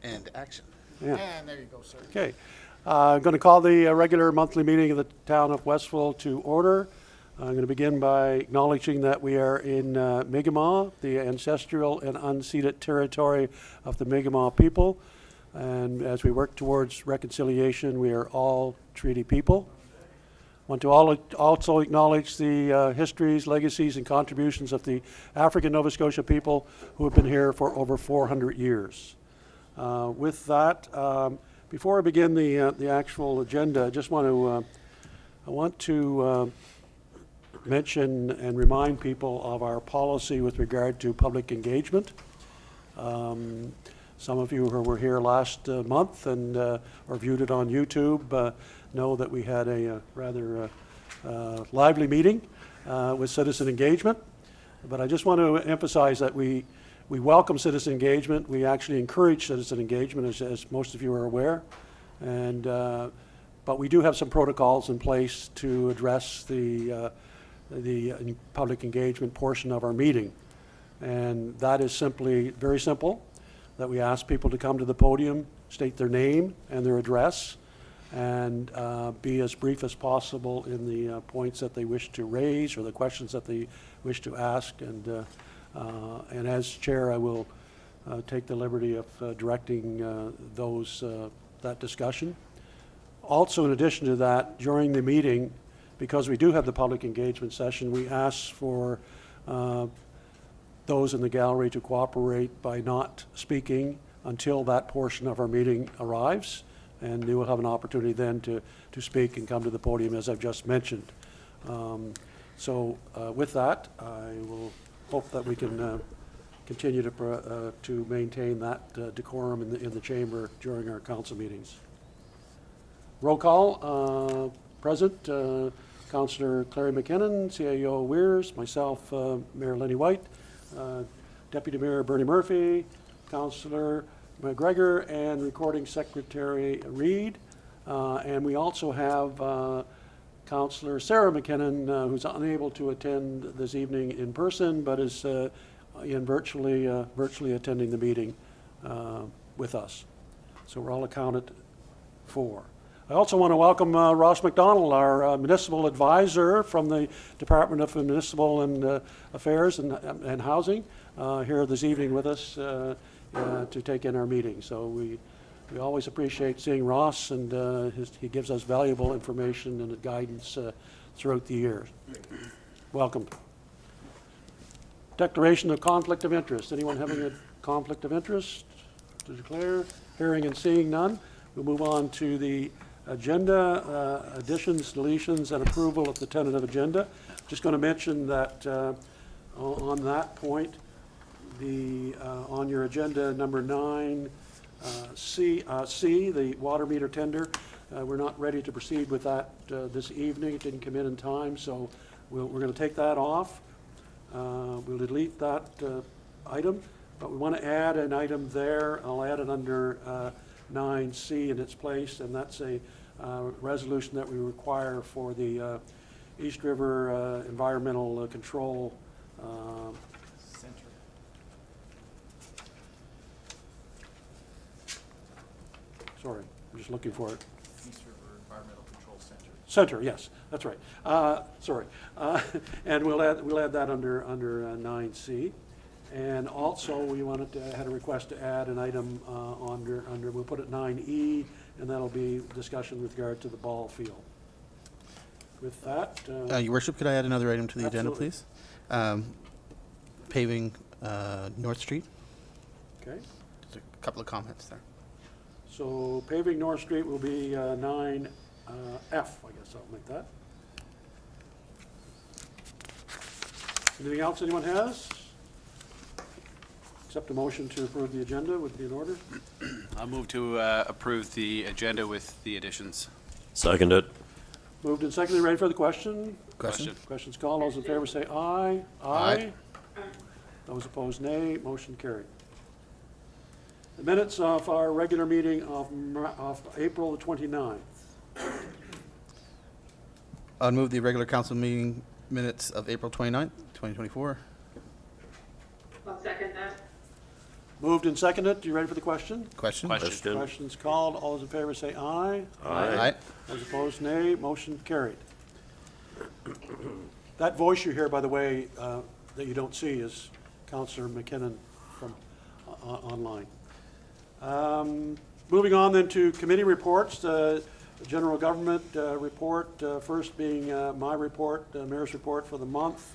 And action. Yeah. And there you go, sir. Okay. I'm going to call the regular monthly meeting of the town of Westville to order. I'm going to begin by acknowledging that we are in Mi'kmaq, the ancestral and unceded territory of the Mi'kmaq people. And as we work towards reconciliation, we are all treaty people. I want to also acknowledge the histories, legacies, and contributions of the African Nova Scotia people who have been here for over 400 years. With that, before I begin the actual agenda, I just want to mention and remind people of our policy with regard to public engagement. Some of you who were here last month and or viewed it on YouTube know that we had a rather lively meeting with citizen engagement. But I just want to emphasize that we welcome citizen engagement. We actually encourage citizen engagement, as most of you are aware. And but we do have some protocols in place to address the public engagement portion of our meeting. And that is simply very simple, that we ask people to come to the podium, state their name and their address, and be as brief as possible in the points that they wish to raise or the questions that they wish to ask. And as chair, I will take the liberty of directing that discussion. Also, in addition to that, during the meeting, because we do have the public engagement session, we ask for those in the gallery to cooperate by not speaking until that portion of our meeting arrives, and they will have an opportunity then to speak and come to the podium, as I've just mentioned. So with that, I will hope that we can continue to maintain that decorum in the chamber during our council meetings. Roll call. Present, Councillor Clary McKinnon, CAO Weirs, myself, Mayor Lenny White, Deputy Mayor Bernie Murphy, Councillor McGregor, and Recording Secretary Reed. And we also have Councillor Sarah McKinnon, who's unable to attend this evening in person, but is virtually attending the meeting with us. So we're all accounted for. I also want to welcome Ross McDonald, our municipal advisor from the Department of Municipal and Affairs and Housing, here this evening with us to take in our meeting. So we always appreciate seeing Ross, and he gives us valuable information and guidance throughout the year. Welcome. Declaration of conflict of interest. Anyone having a conflict of interest to declare? Hearing and seeing none. We'll move on to the agenda, additions, deletions, and approval of the tentative agenda. Just going to mention that on that point, on your agenda number 9, C, the water meter tender, we're not ready to proceed with that this evening. It didn't come in time, so we're going to take that off. We'll delete that item, but we want to add an item there. I'll add it under 9C in its place, and that's a resolution that we require for the East River Environmental Control Center. Sorry, I'm just looking for it. East River Environmental Control Center. Center, yes, that's right. Sorry, and we'll add that under 9C. And also, we had a request to add an item under we'll put it 9E, and that'll be discussion with regard to the ball field. With that, Your Worship, could I add another item to the agenda, Absolutely. please? Paving North Street. okay. Just a couple of comments there. So paving North Street will be 9F, I guess I'll make that. Anything else anyone has? Accept a motion to approve the agenda would be in order. I'll move to approve the agenda with the additions. Second it. Moved and secondly, ready for the question? Question? Questions called. Those in favor say aye. Aye. Those opposed, nay. Motion carried. The minutes of our regular meeting of April the 29th. I'll move the regular council meeting minutes of April 29th, 2024. I'll second that. Moved and seconded. You ready for the question? Question? Question. Questions called. All those in favor say aye. Aye. Those opposed, nay. Motion carried. That voice you hear, by the way, that you don't see is Councillor McKinnon from online. Moving on then to committee reports. The general government report, first being my report, mayor's report for the month,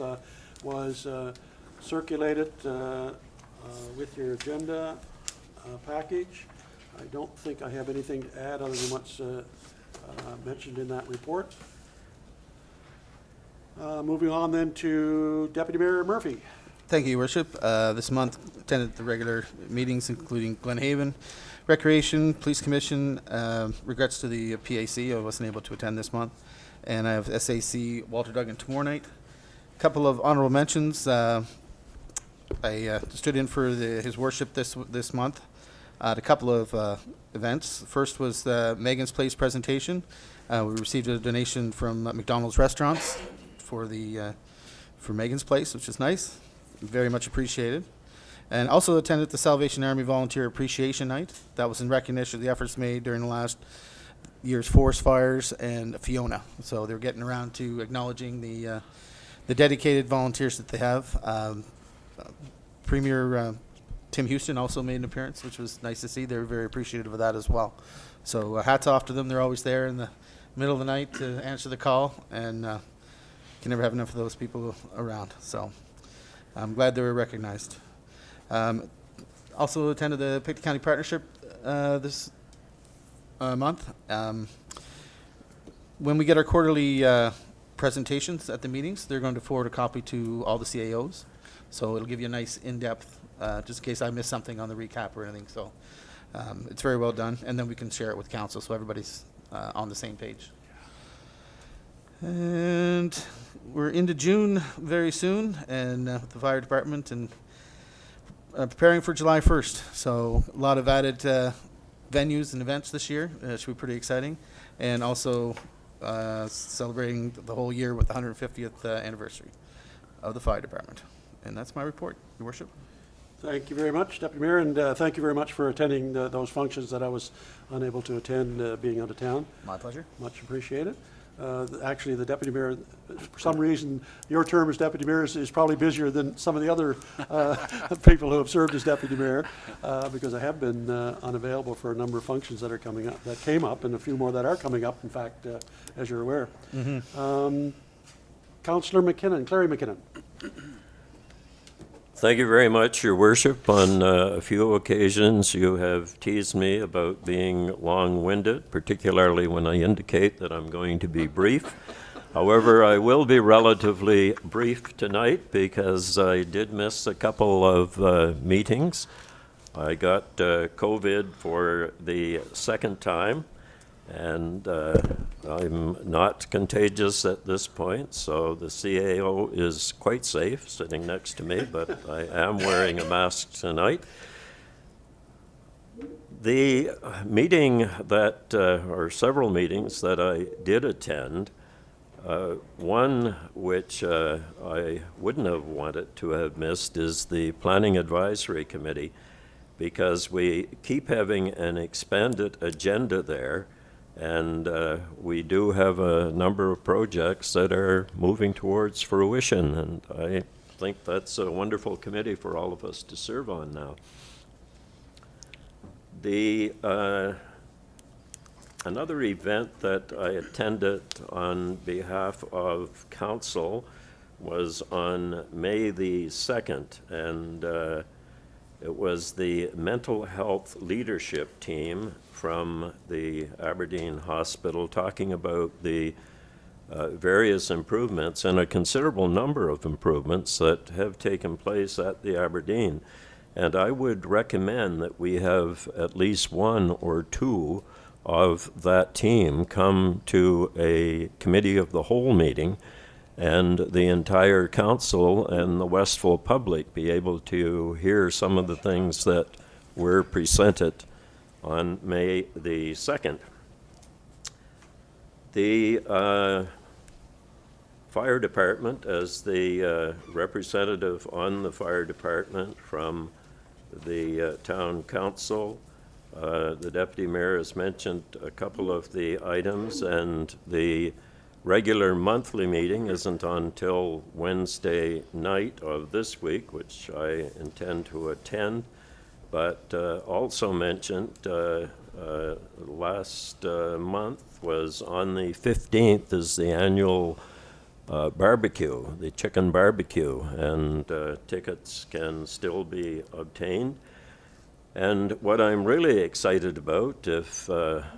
was circulated with your agenda package. I don't think I have anything to add other than what's mentioned in that report. Moving on then to Deputy Mayor Murphy. Thank you, Your Worship. This month attended the regular meetings, including Glenhaven Recreation, Police Commission. Regrets to the PAC, I wasn't able to attend this month. And I have SAC Walter Duggan tomorrow night. A couple of honorable mentions. I stood in for his worship this month at a couple of events. First was Megan's Place presentation. We received a donation from McDonald's Restaurants for Megan's Place, which is nice. Very much appreciated. And also attended the Salvation Army Volunteer Appreciation Night. That was in recognition of the efforts made during the last year's forest fires and Fiona. So they're getting around to acknowledging the dedicated volunteers that they have. Premier Tim Houston also made an appearance, which was nice to see. They were very appreciative of that as well. So hats off to them. They're always there in the middle of the night to answer the call, and can never have enough of those people around. So I'm glad they were recognized. Also attended the Pictou County Partnership this month. When we get our quarterly presentations at the meetings, they're going to forward a copy to all the CAOs. So it'll give you a nice in-depth, just in case I missed something on the recap or anything. So it's very well done. And then we can share it with council so everybody's on the same page. And we're into June very soon, and with the fire department, and preparing for July 1st. So a lot of added venues and events this year. It should be pretty exciting. And also celebrating the whole year with the 150th anniversary of the fire department. And that's my report, Your Worship. Thank you very much, Deputy Mayor, and thank you very much for attending those functions that I was unable to attend being out of town. My pleasure. Much appreciated. Actually, the Deputy Mayor, for some reason, your term as Deputy Mayor is probably busier than some of the other people who have served as Deputy Mayor, because I have been unavailable for a number of functions that are coming up, that came up, and a few more that are coming up, in fact, as you're aware. Councillor McKinnon, Clary McKinnon. Thank you very much, Your Worship. On a few occasions, you have teased me about being long-winded, particularly when I indicate that I'm going to be brief. However, I will be relatively brief tonight because I did miss a couple of meetings. I got COVID for the second time, and I'm not contagious at this point, so the CAO is quite safe sitting next to me, but I am wearing a mask tonight. The meeting that, or several meetings that I did attend, one which I wouldn't have wanted to have missed is the Planning Advisory Committee, because we keep having an expanded agenda there. And we do have a number of projects that are moving towards fruition, and I think that's a wonderful committee for all of us to serve on now. The another event that I attended on behalf of council was on May the 2nd, and it was the mental health leadership team from the Aberdeen Hospital talking about the various improvements, and a considerable number of improvements that have taken place at the Aberdeen. And I would recommend that we have at least one or two of that team come to a committee of the whole meeting, and the entire council and the Westville public be able to hear some of the things that were presented on May the 2nd. The fire department, as the representative on the fire department from the town council. The deputy mayor has mentioned a couple of the items, and the regular monthly meeting isn't until Wednesday night of this week, which I intend to attend. But also mentioned last month was on the 15th is the annual barbecue, the chicken barbecue, and tickets can still be obtained. And what I'm really excited about, if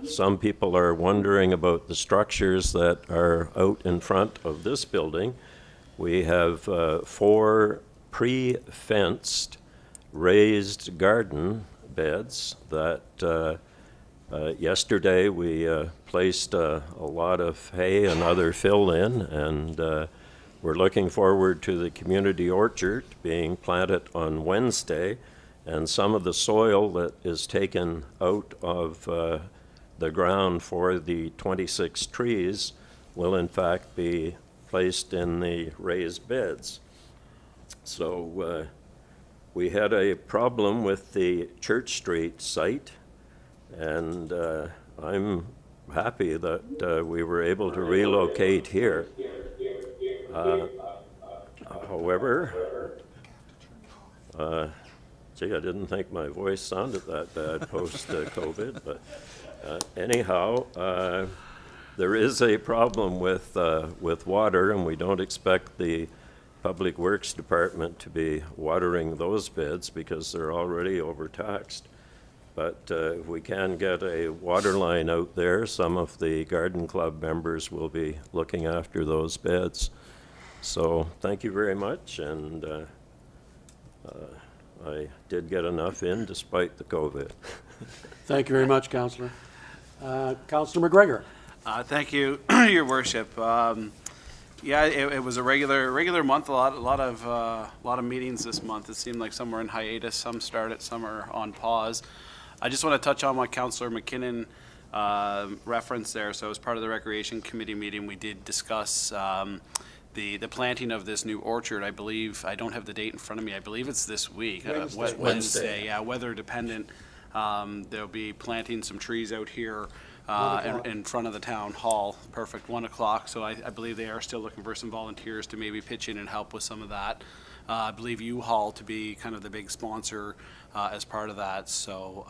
some people are wondering about the structures that are out in front of this building, we have 4 pre-fenced raised garden beds that yesterday we placed a lot of hay and other fill in, and we're looking forward to the community orchard being planted on Wednesday, and some of the soil that is taken out of the ground for the 26 trees will in fact be placed in the raised beds. So we had a problem with the Church Street site, and I'm happy that we were able to relocate here. However, gee, I didn't think my voice sounded that bad post-COVID, but anyhow, there is a problem with water, and we don't expect the Public Works Department to be watering those beds because they're already overtaxed. But if we can get a water line out there, some of the garden club members will be looking after those beds. So thank you very much, and I did get enough in despite the COVID. Thank you very much, Councillor. Councillor McGregor. Thank you, Your Worship. Yeah, it was a regular month. A lot of meetings this month. It seemed like some were in hiatus, some started, some are on pause. I just want to touch on what Councillor McKinnon referenced there. So as part of the Recreation Committee meeting, we did discuss the planting of this new orchard. I believe, I don't have the date in front of me, I believe it's this week. Wednesday, yeah, weather dependent. They'll be planting some trees out here in front of the town hall. Perfect, 1 o'clock. So I believe they are still looking for some volunteers to maybe pitch in and help with some of that. I believe U-Haul to be kind of the big sponsor as part of that. So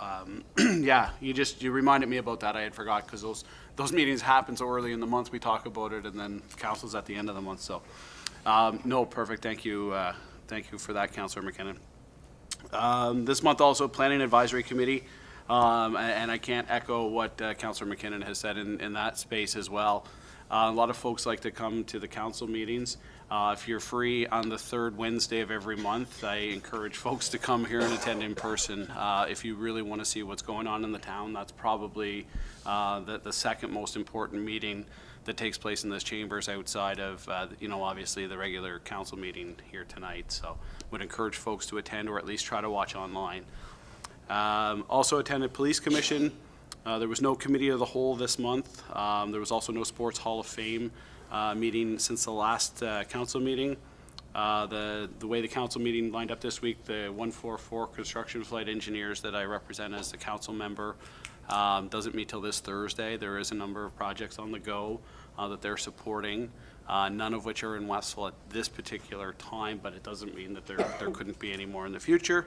yeah, you reminded me about that. I had forgot because those meetings happen so early in the month. We talk about it, and then council's at the end of the month. So no, perfect. Thank you for that, Councillor McKinnon. This month also Planning Advisory Committee, and I can't echo what Councillor McKinnon has said in that space as well. A lot of folks like to come to the council meetings. If you're free on the 3rd Wednesday of every month, I encourage folks to come here and attend in person. If you really want to see what's going on in the town, that's probably the second most important meeting that takes place in this chambers outside of, obviously the regular council meeting here tonight. So would encourage folks to attend or at least try to watch online. Also attended Police Commission. There was no committee of the whole this month. There was also no Sports Hall of Fame meeting since the last council meeting. The way the council meeting lined up this week, the 144 construction flight engineers that I represent as the council member doesn't meet till this Thursday. There is a number of projects on the go that they're supporting, none of which are in Westville at this particular time, but it doesn't mean that there couldn't be any more in the future.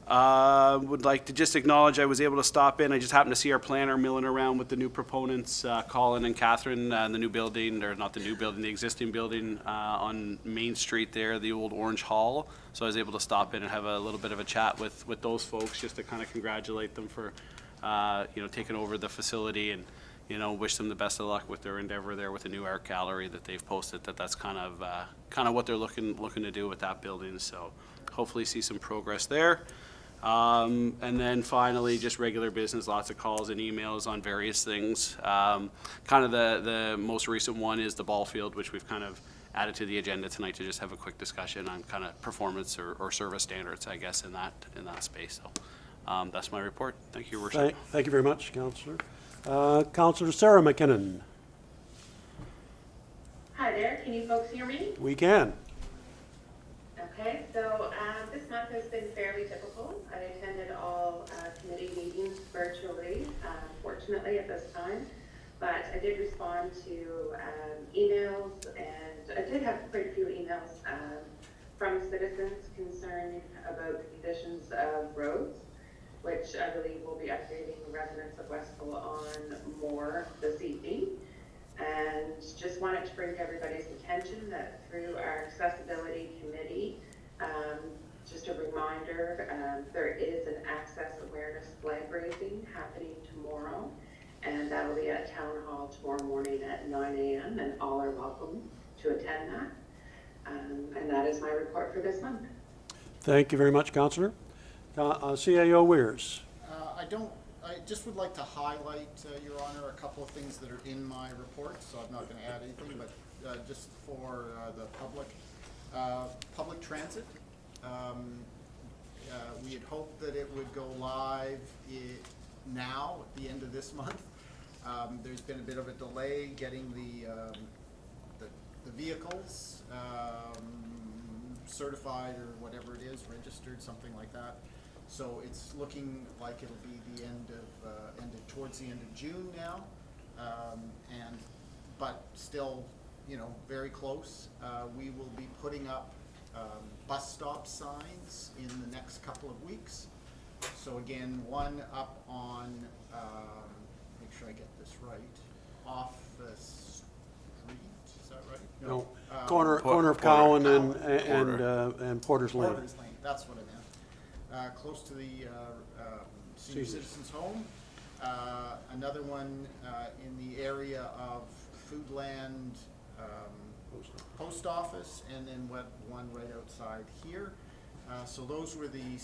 Would like to just acknowledge I was able to stop in. I just happened to see our planner milling around with the new proponents, Colin and Catherine, the new building, or not the new building, the existing building on Main Street there, the old Orange Hall. So I was able to stop in and have a little bit of a chat with those folks just to kind of congratulate them for, taking over the facility and, wish them the best of luck with their endeavor there with the new art gallery that they've posted. That's kind of what they're looking to do with that building. So hopefully see some progress there. And then finally, just regular business, lots of calls and emails on various things. Kind of the most recent one is the ball field, which we've kind of added to the agenda tonight to just have a quick discussion on kind of performance or service standards, I guess, in that space. So that's my report. Thank you, Your Worship. Thank you very much, Councillor. Councillor Sarah McKinnon. Hi there, can you folks hear me? We can. Okay, so this month has been fairly typical. I attended all committee meetings virtually, fortunately at this time, but I did respond to emails, and I did have quite a few emails from citizens concerned about the conditions of roads, which I believe will be updating residents of Westville on more this evening. And just wanted to bring to everybody's attention that through our accessibility committee, just a reminder, there is an access awareness flag raising happening tomorrow, and that will be at Town Hall tomorrow morning at 9 a.m. and all are welcome to attend that. And that is my report for this month. Thank you very much, Councillor. CAO Weirs. I just would like to highlight, Your Honor, a couple of things that are in my report, so I'm not going to add anything, but just for the public. Public transit, we had hoped that it would go live now, at the end of this month. There's been a bit of a delay getting the vehicles certified or whatever it is, registered, something like that. So it's looking like it'll be the towards the end of June now, but still, you know, very close. We will be putting up bus stop signs in the next couple of weeks. So again, one up on, make sure I get this right, off the street, is that right? No, corner of Cowan and Porter's Lane. Porter's Lane, that's what I meant. Close to the senior citizens home. Another one in the area of Foodland Post Office, and then one right outside here. So those were the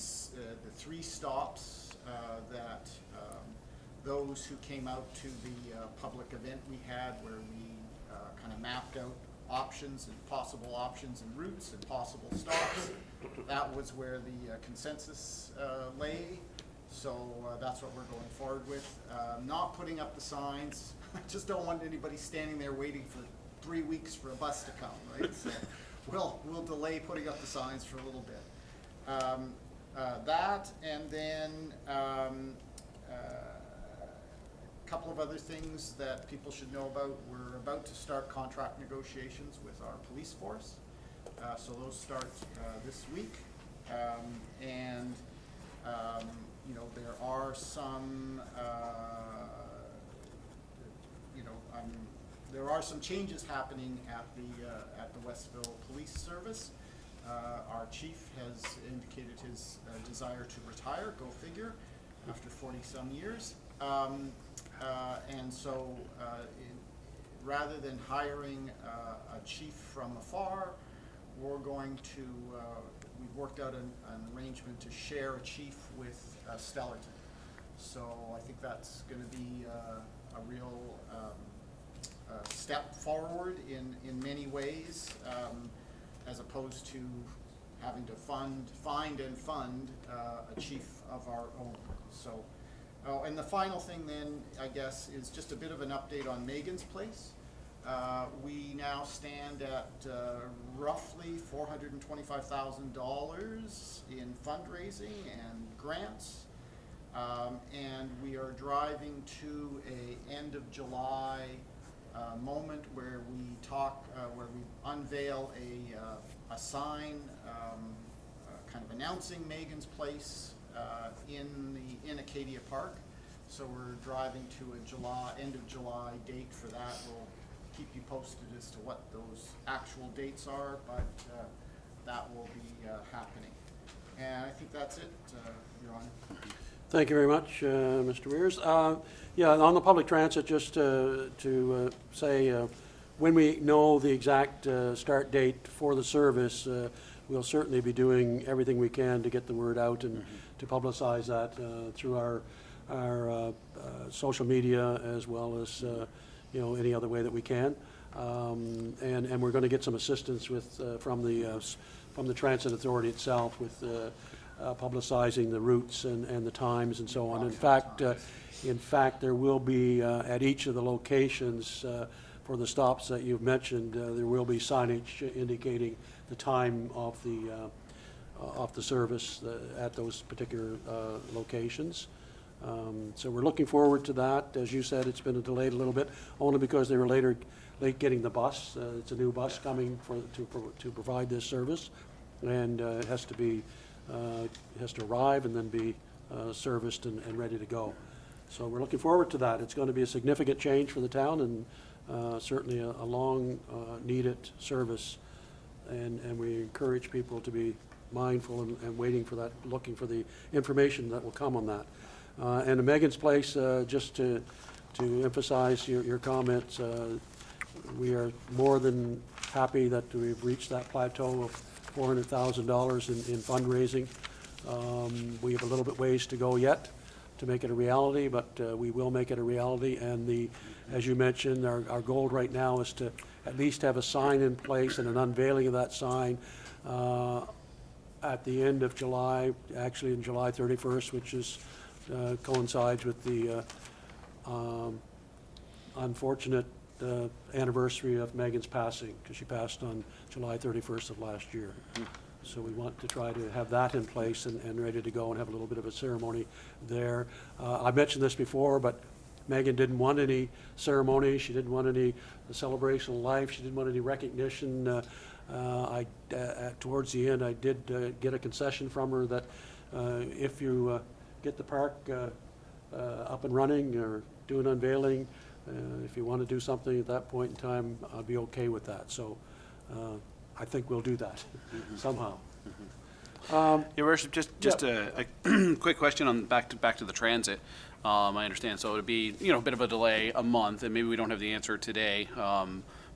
three stops that those who came out to the public event we had, where we kind of mapped out options and possible options and routes and possible stops. That was where the consensus lay. So that's what we're going forward with. Not putting up the signs. I just don't want anybody standing there waiting for 3 weeks for a bus to come, right? So we'll delay putting up the signs for a little bit. That, and then a couple of other things that people should know about. We're about to start contract negotiations with our police force. So those start this week. You know, there are some, there are some changes happening at the Westville Police Service. Our chief has indicated his desire to retire, go figure, after 40-some years. And so rather than hiring a chief from afar, we're going to, we've worked out an arrangement to share a chief with Stellarton. So I think that's going to be a real step forward in many ways, as opposed to having to find and fund a chief of our own. So, and the final thing then, I guess, is just a bit of an update on Megan's Place. We now stand at roughly $425,000 in fundraising and grants, and we are driving to a end of July moment where we talk, where we unveil a sign kind of announcing Megan's Place in Acadia Park. So we're driving to a end of July date for that. We'll keep you posted as to what those actual dates are, but that will be happening. And I think that's it, Your Honor. Thank you very much, Mr. Weirs. Yeah, on the public transit, just to say, when we know the exact start date for the service, we'll certainly be doing everything we can to get the word out and to publicize that through our social media, as well as you know, any other way that we can. And we're going to get some assistance with from the Transit Authority itself with publicizing the routes and the times and so on. In fact, there will be at each of the locations for the stops that you've mentioned, there will be signage indicating the time of off the service at those particular locations. So we're looking forward to that. As you said, it's been delayed a little bit, only because they were late getting the bus. It's a new bus coming to provide this service, and it has to arrive and then be serviced and ready to go. So we're looking forward to that. It's going to be a significant change for the town, and certainly a long needed service. And we encourage people to be mindful and waiting for that, looking for the information that will come on that. And in Megan's Place, just to emphasize your comments, we are more than happy that we've reached that plateau of $400,000 in fundraising. We have a little bit ways to go yet to make it a reality, but we will make it a reality. And as you mentioned, our goal right now is to at least have a sign in place and an unveiling of that sign at the end of July, actually in July 31st, which is coincides with the unfortunate anniversary of Megan's passing, because she passed on July 31st of last year. So we want to try to have that in place and ready to go and have a little bit of a ceremony there. I mentioned this before, but Megan didn't want any ceremony. She didn't want any celebration of life. She didn't want any recognition. Towards the end, I did get a concession from her that if you get the park up and running or do an unveiling, if you want to do something at that point in time, I'd be okay with that. So I think we'll do that somehow. Your worship, just a quick question on back to the transit. I understand, so it'd be, a bit of a delay, a month, and maybe we don't have the answer today.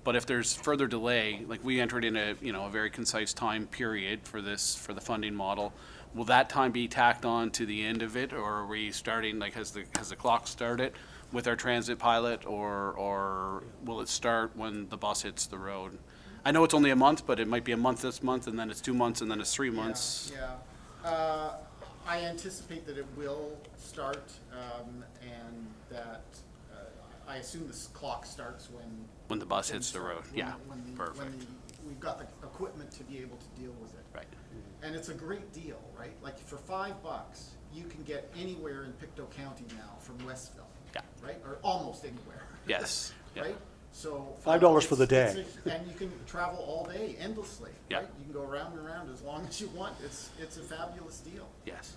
But if there's further delay, like we entered in a very concise time period for the funding model, will that time be tacked on to the end of it, or are we starting, like, has the clock started with our transit pilot, or will it start when the bus hits the road? I know it's only a month, but it might be a month this month, and then it's 2 months, and then it's 3 months. Yeah. I anticipate that it will start, and that, I assume this clock starts when When the bus hits the road, yeah, perfect. We've got the equipment to be able to deal with it. Right. And it's a great deal, right? Like, for $5, you can get anywhere in Pictou County now from Westville. Yeah. Right, or almost anywhere. Yes. Yeah. Right? So. $5 for the it's- day. And you can travel all day endlessly, Yeah. right? You can go around and around as long as you want. It's a fabulous deal. Yes.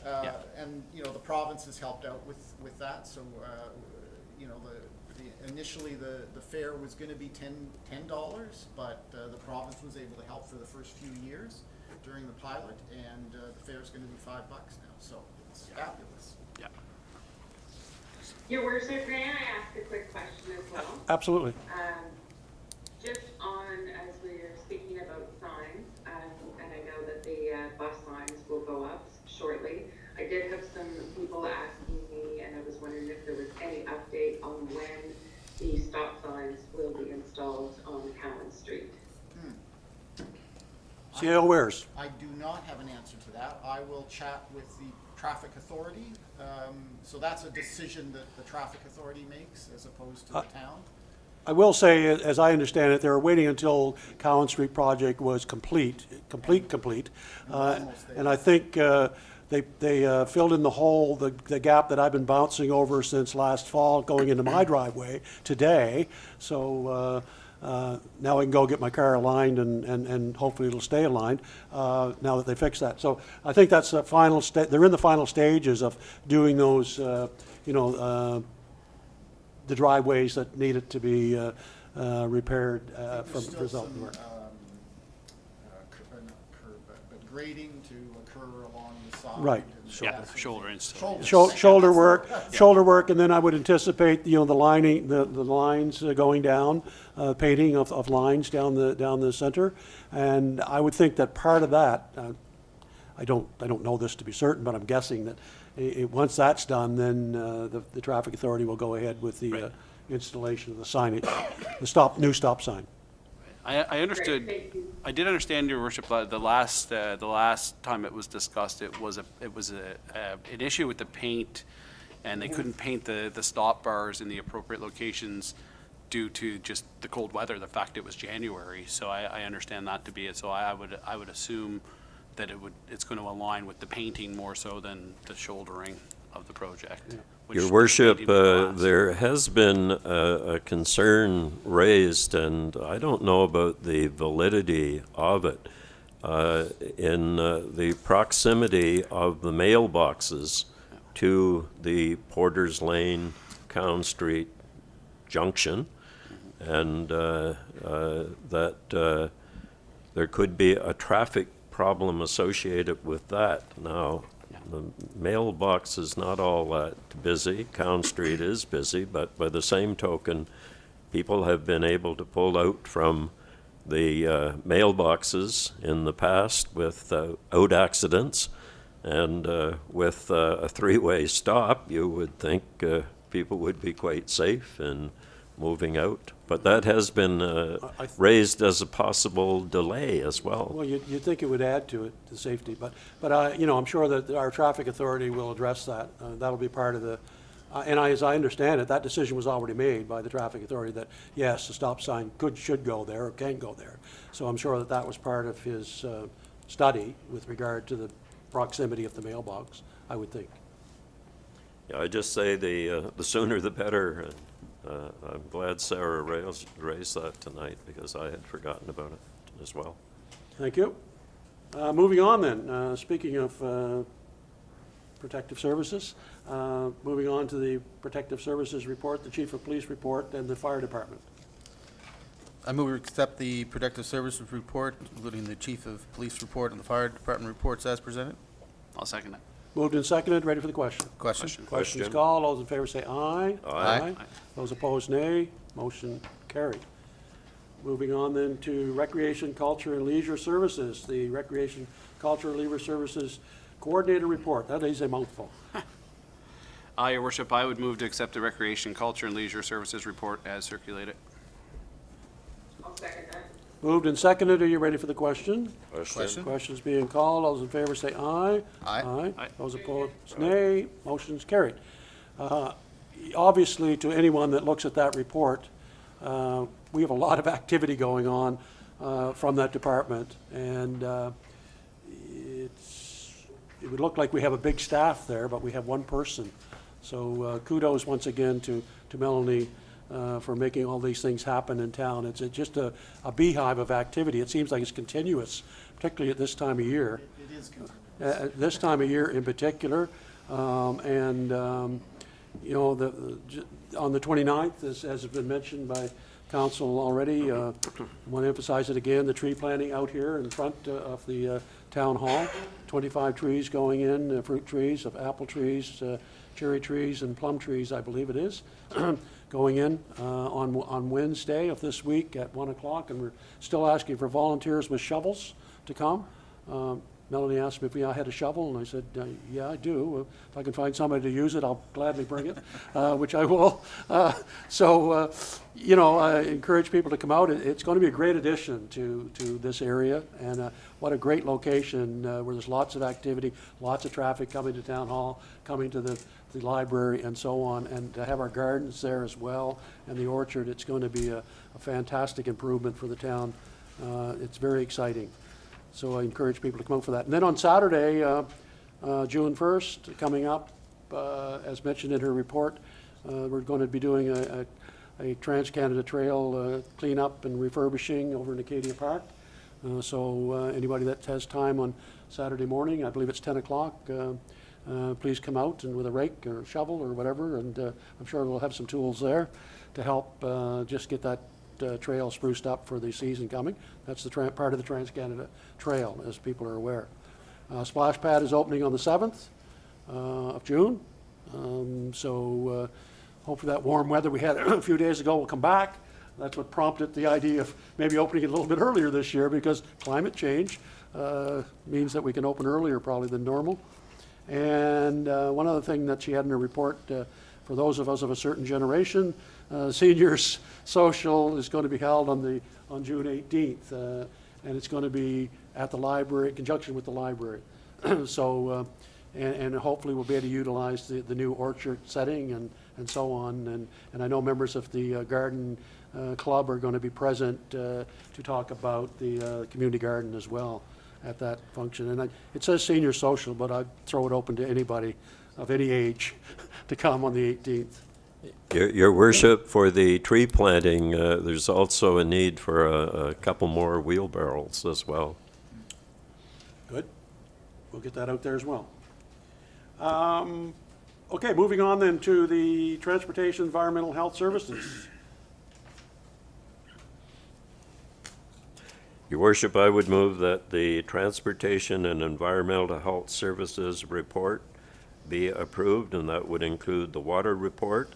Yeah. And, the province has helped out with that, so, initially the fare was gonna be $10, but the province was able to help for the first few years during the pilot, and the fare's gonna be $5 now, so it's fabulous. Yeah. Your worship, may I ask a quick question as well? Absolutely. Just on, as we are speaking about signs, and I know that the bus signs will go up shortly. I did have some people asking me, and I was wondering if there was any update on when the stop signs will be installed on Cowan Street. CAO Wares. I do not have an answer to that. I will chat with the traffic authority. So that's a decision that the traffic authority makes as opposed to the town. I will say, as I understand it, they were waiting until Cowan Street project was complete. Almost there. And I think they filled in the hole, the gap that I've been bouncing over since last fall, going into my driveway today. So now I can go get my car aligned, and hopefully it'll stay aligned now that they fixed that. So I think that's the final they're in the final stages of doing those, the driveways that needed to be repaired There's from still result some, work. not curb, but grading to occur along the side. Right. and Yeah, that sort of shoulder thing. install. Shoulder work, and then I would anticipate, the lining, the lines going down, painting of lines down the center. And I would think that part of that, I don't know this to be certain, but I'm guessing that once that's done, then the traffic authority will go ahead with the Right. installation of the signage, new stop sign. I understood. Great, thank you. I did understand, Your Worship, the last time it was discussed, it was an issue with the paint, and they couldn't paint the stop bars in the appropriate locations due to just the cold weather, the fact it was January. So I understand that to be it. So I would assume that it's going to align with the painting more so than the shouldering of the project. which Your the worship, painting will last. there has been a concern raised, and I don't know about the validity of it, in the proximity of the mailboxes to the Porter's Lane, Cowan Street junction, and that there could be a traffic problem associated with that. Now, the mailbox is not all that busy. Cowan Street is busy, but by the same token, people have been able to pull out from the mailboxes in the past without accidents. And with a three-way stop, you would think people would be quite safe in moving out. But that has been raised as a possible delay as well. Well, you'd think it would add to it, to safety, but you know, I'm sure that our traffic authority will address that. That'll be part of the, as I understand it, that decision was already made by the traffic authority that, yes, the stop sign should go there or can go there. So I'm sure that that was part of his study with regard to the proximity of the mailbox, I would think. Yeah, I just say the sooner the better. I'm glad Sarah raised that tonight because I had forgotten about it as well. Thank you. Moving on then, speaking of protective services, moving on to the protective services report, the chief of police report, and the fire department. I move we accept the protective services report, including the chief of police report and the fire department reports as presented. I'll second it. Moved and seconded, ready for the question. Question? Questions called, all those in favor say aye. Aye. Those opposed, nay. Motion carried. Moving on then to Recreation, Culture, and Leisure Services, the Recreation, Culture, and Leisure Services Coordinator Report. That is a mouthful. Your worship, I would move to accept the Recreation, Culture, and Leisure Services report as circulated. I'll second that. Moved and seconded, are you ready for the question? Question? Questions being called, all those in favor say aye. Aye. Aye. Those opposed, nay. Motion's carried. Obviously, to anyone that looks at that report, we have a lot of activity going on from that department, and it would look like we have a big staff there, but we have one person. So kudos once again to Melanie for making all these things happen in town. It's just a beehive of activity. It seems like it's continuous, particularly at this time of year. It is continuous. At this time of year in particular. You know, on the 29th, as has been mentioned by council already, I want to emphasize it again, the tree planting out here in front of the town hall. 25 trees going in, fruit trees, of apple trees, cherry trees, and plum trees, I believe it is, going in on Wednesday of this week at 1 o'clock, and we're still asking for volunteers with shovels to come. Melanie asked me if I had a shovel, and I said, yeah, I do. If I can find somebody to use it, I'll gladly bring it, which I will. You know, I encourage people to come out. It's going to be a great addition to this area, and what a great location where there's lots of activity, lots of traffic coming to Town Hall, coming to the library, and so on, and to have our gardens there as well, and the orchard. It's going to be a fantastic improvement for the town. It's very exciting. So I encourage people to come out for that. And then on Saturday, June 1st, coming up, as mentioned in her report, we're going to be doing a Trans-Canada Trail cleanup and refurbishing over in Acadia Park. So anybody that has time on Saturday morning, I believe it's 10 o'clock, please come out and with a rake or a shovel or whatever, and I'm sure we'll have some tools there to help just get that trail spruced up for the season coming. That's the part of the Trans-Canada Trail, as people are aware. Splash Pad is opening on the 7th of June. So hopefully that warm weather we had a few days ago will come back. That's what prompted the idea of maybe opening it a little bit earlier this year, because climate change means that we can open earlier probably than normal. And one other thing that she had in her report, for those of us of a certain generation, seniors social is going to be held on June 18th, and it's going to be at the library, in conjunction with the library. So, and hopefully we'll be able to utilize the new orchard setting and so on. And I know members of the garden club are going to be present to talk about the community garden as well. at that function. And it says senior social, but I'd throw it open to anybody of any age to come on the 18th. Your worship, for the tree planting, there's also a need for a couple more wheelbarrows as well. Good. We'll get that out there as well. Okay, moving on then to the Transportation Environmental Health Services. Your worship, I would move that the Transportation and Environmental Health Services report be approved, and that would include the water report,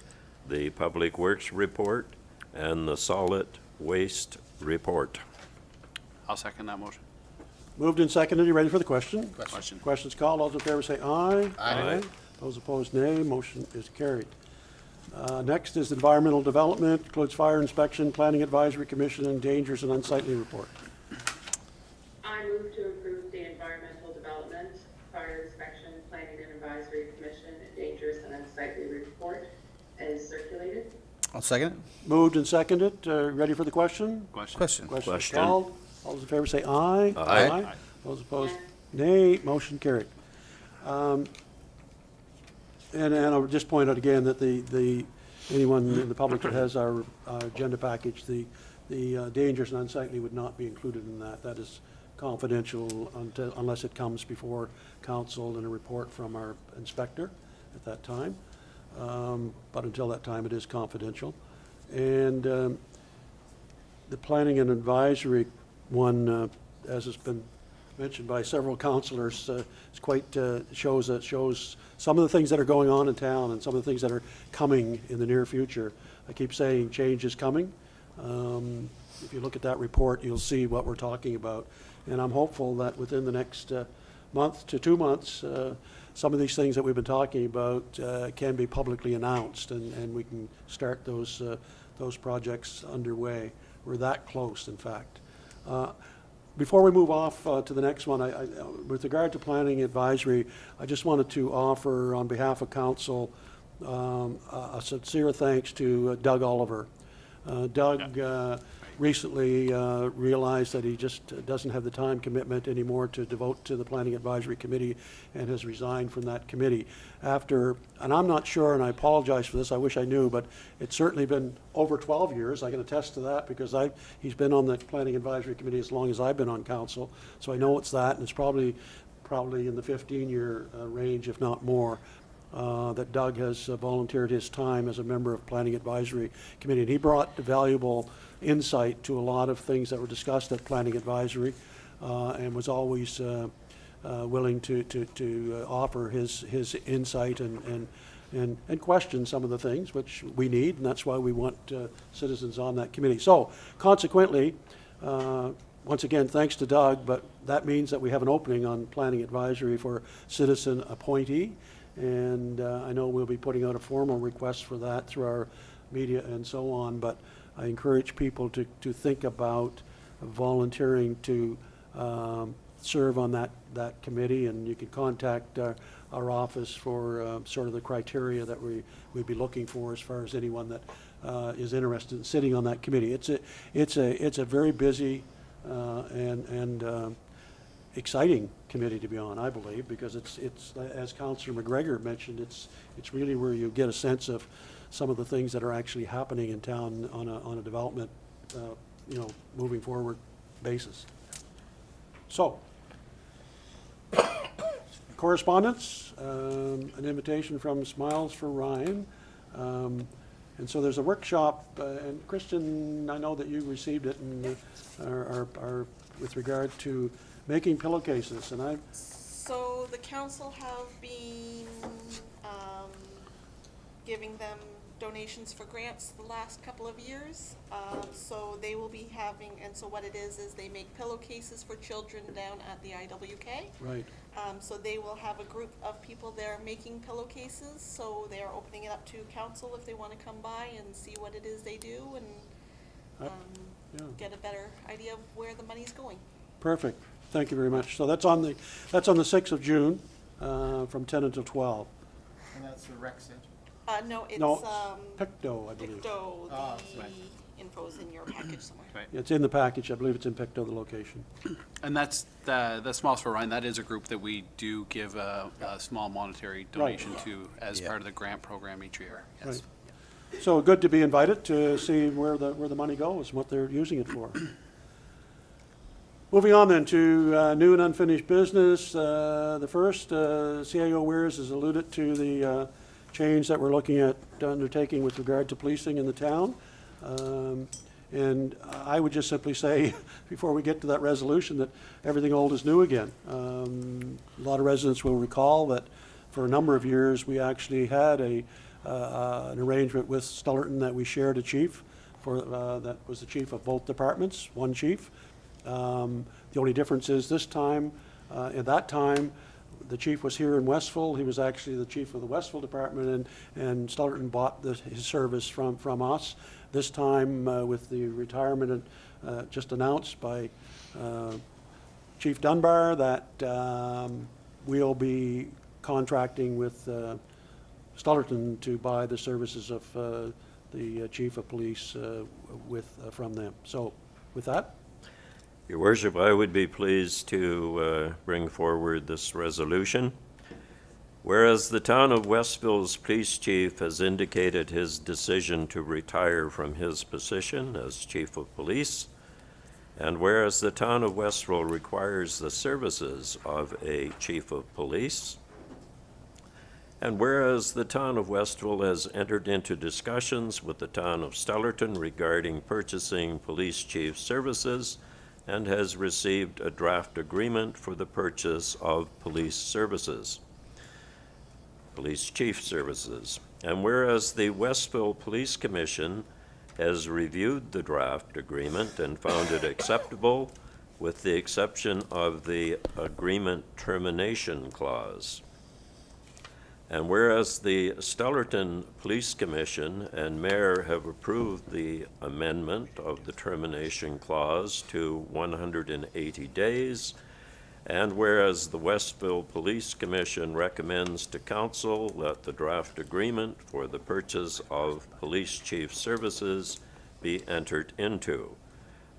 the Public Works report, and the solid waste report. I'll second that motion. Moved and seconded. You ready for the question? Question. Questions called. All those in favor say aye. Aye. Those opposed, nay. Motion is carried. Next is environmental development, includes fire inspection, planning advisory commission, and dangers and unsightly report. I move to approve the environmental development, fire inspection, planning and advisory commission, dangerous and unsightly report as circulated. I'll second it. Moved and seconded. Ready for the question? Question. Question. Question is Question. called. All those in favor say aye. Aye. Those opposed, nay. Motion carried. And I'll just point out again that anyone in the public that has our agenda package, the dangers and unsightly would not be included in that. That is confidential unless it comes before council in a report from our inspector at that time. But until that time, it is confidential. And the planning and advisory one, as has been mentioned by several councilors, is quite shows some of the things that are going on in town and some of the things that are coming in the near future. I keep saying change is coming. If you look at that report, you'll see what we're talking about. And I'm hopeful that within the next month to 2 months, some of these things that we've been talking about can be publicly announced, and we can start those projects underway. We're that close, in fact. Before we move off to the next one, with regard to planning advisory, I just wanted to offer on behalf of council a sincere thanks to Doug Oliver. Doug recently realized that he just doesn't have the time commitment anymore to devote to the Planning Advisory Committee and has resigned from that committee. And I'm not sure, and I apologize for this, I wish I knew, but it's certainly been over 12 years. I can attest to that because he's been on the Planning Advisory Committee as long as I've been on council. So I know it's that, and it's probably in the 15-year range, if not more. That Doug has volunteered his time as a member of Planning Advisory Committee. And he brought valuable insight to a lot of things that were discussed at Planning Advisory and was always willing to offer his insight and question some of the things which we need, and that's why we want citizens on that committee. So consequently, once again, thanks to Doug, but that means that we have an opening on Planning Advisory for citizen appointee. And I know we'll be putting out a formal request for that through our media and so on, but I encourage people to think about volunteering to serve on that committee, and you can contact our office for sort of the criteria that we'd be looking for as far as anyone that is interested in sitting on that committee. It's a very busy and exciting committee to be on, I believe, because it's as Councillor McGregor mentioned, it's really where you get a sense of some of the things that are actually happening in town on a development, moving forward basis. So, correspondence, an invitation from Smiles for Ryan. And so there's a workshop, and Christian, I know that you received it and are with regard to making pillowcases, and So the council have been giving them donations for grants the last couple of years. So they will be having, and so what it is they make pillowcases for children down at the IWK. right. So they will have a group of people there making pillowcases, so they are opening it up to council if they want to come by and see what it is they do and Yeah. get a better idea of where the money's going. Perfect. Thank you very much. So that's on the 6th of June, from 10 until 12. And that's the rec center. No, it's No, Pictou, I believe. Pictou, Oh, the right. in info's in your package somewhere. Right. It's in the package. I believe it's in Pictou, the location. And that's, the Smiles for Ryan, that is a group that we do give a small monetary donation to as Yeah. part of the grant program each year. Yes. Right. So good to be invited to see where the money goes, what they're using it for. Moving on then to new and unfinished business. The first, CAO Weirs has alluded to the change that we're looking at undertaking with regard to policing in the town. And I would just simply say, before we get to that resolution, that everything old is new again. A lot of residents will recall that for a number of years, we actually had an arrangement with Stullerton that we shared a chief for, that was the chief of both departments, one chief. The only difference is this time, at that time, the chief was here in Westville. He was actually the chief of the Westville department, and Stullerton bought his service from us. This time, with the retirement just announced by Chief Dunbar, that we'll be contracting with Stullerton to buy the services of the chief of police from them. So with that, Your Worship, I would be pleased to bring forward this resolution. Whereas the town of Westville's police chief has indicated his decision to retire from his position as chief of police, and whereas the town of Westville requires the services of a chief of police, and whereas the town of Westville has entered into discussions with the town of Stullerton regarding purchasing police chief services and has received a draft agreement for the purchase of police services, police chief services. And whereas the Westville Police Commission has reviewed the draft agreement and found it acceptable, with the exception of the agreement termination clause. And whereas the Stullerton Police Commission and Mayor have approved the amendment of the termination clause to 180 days, and whereas the Westville Police Commission recommends to council that the draft agreement for the purchase of police chief services be entered into.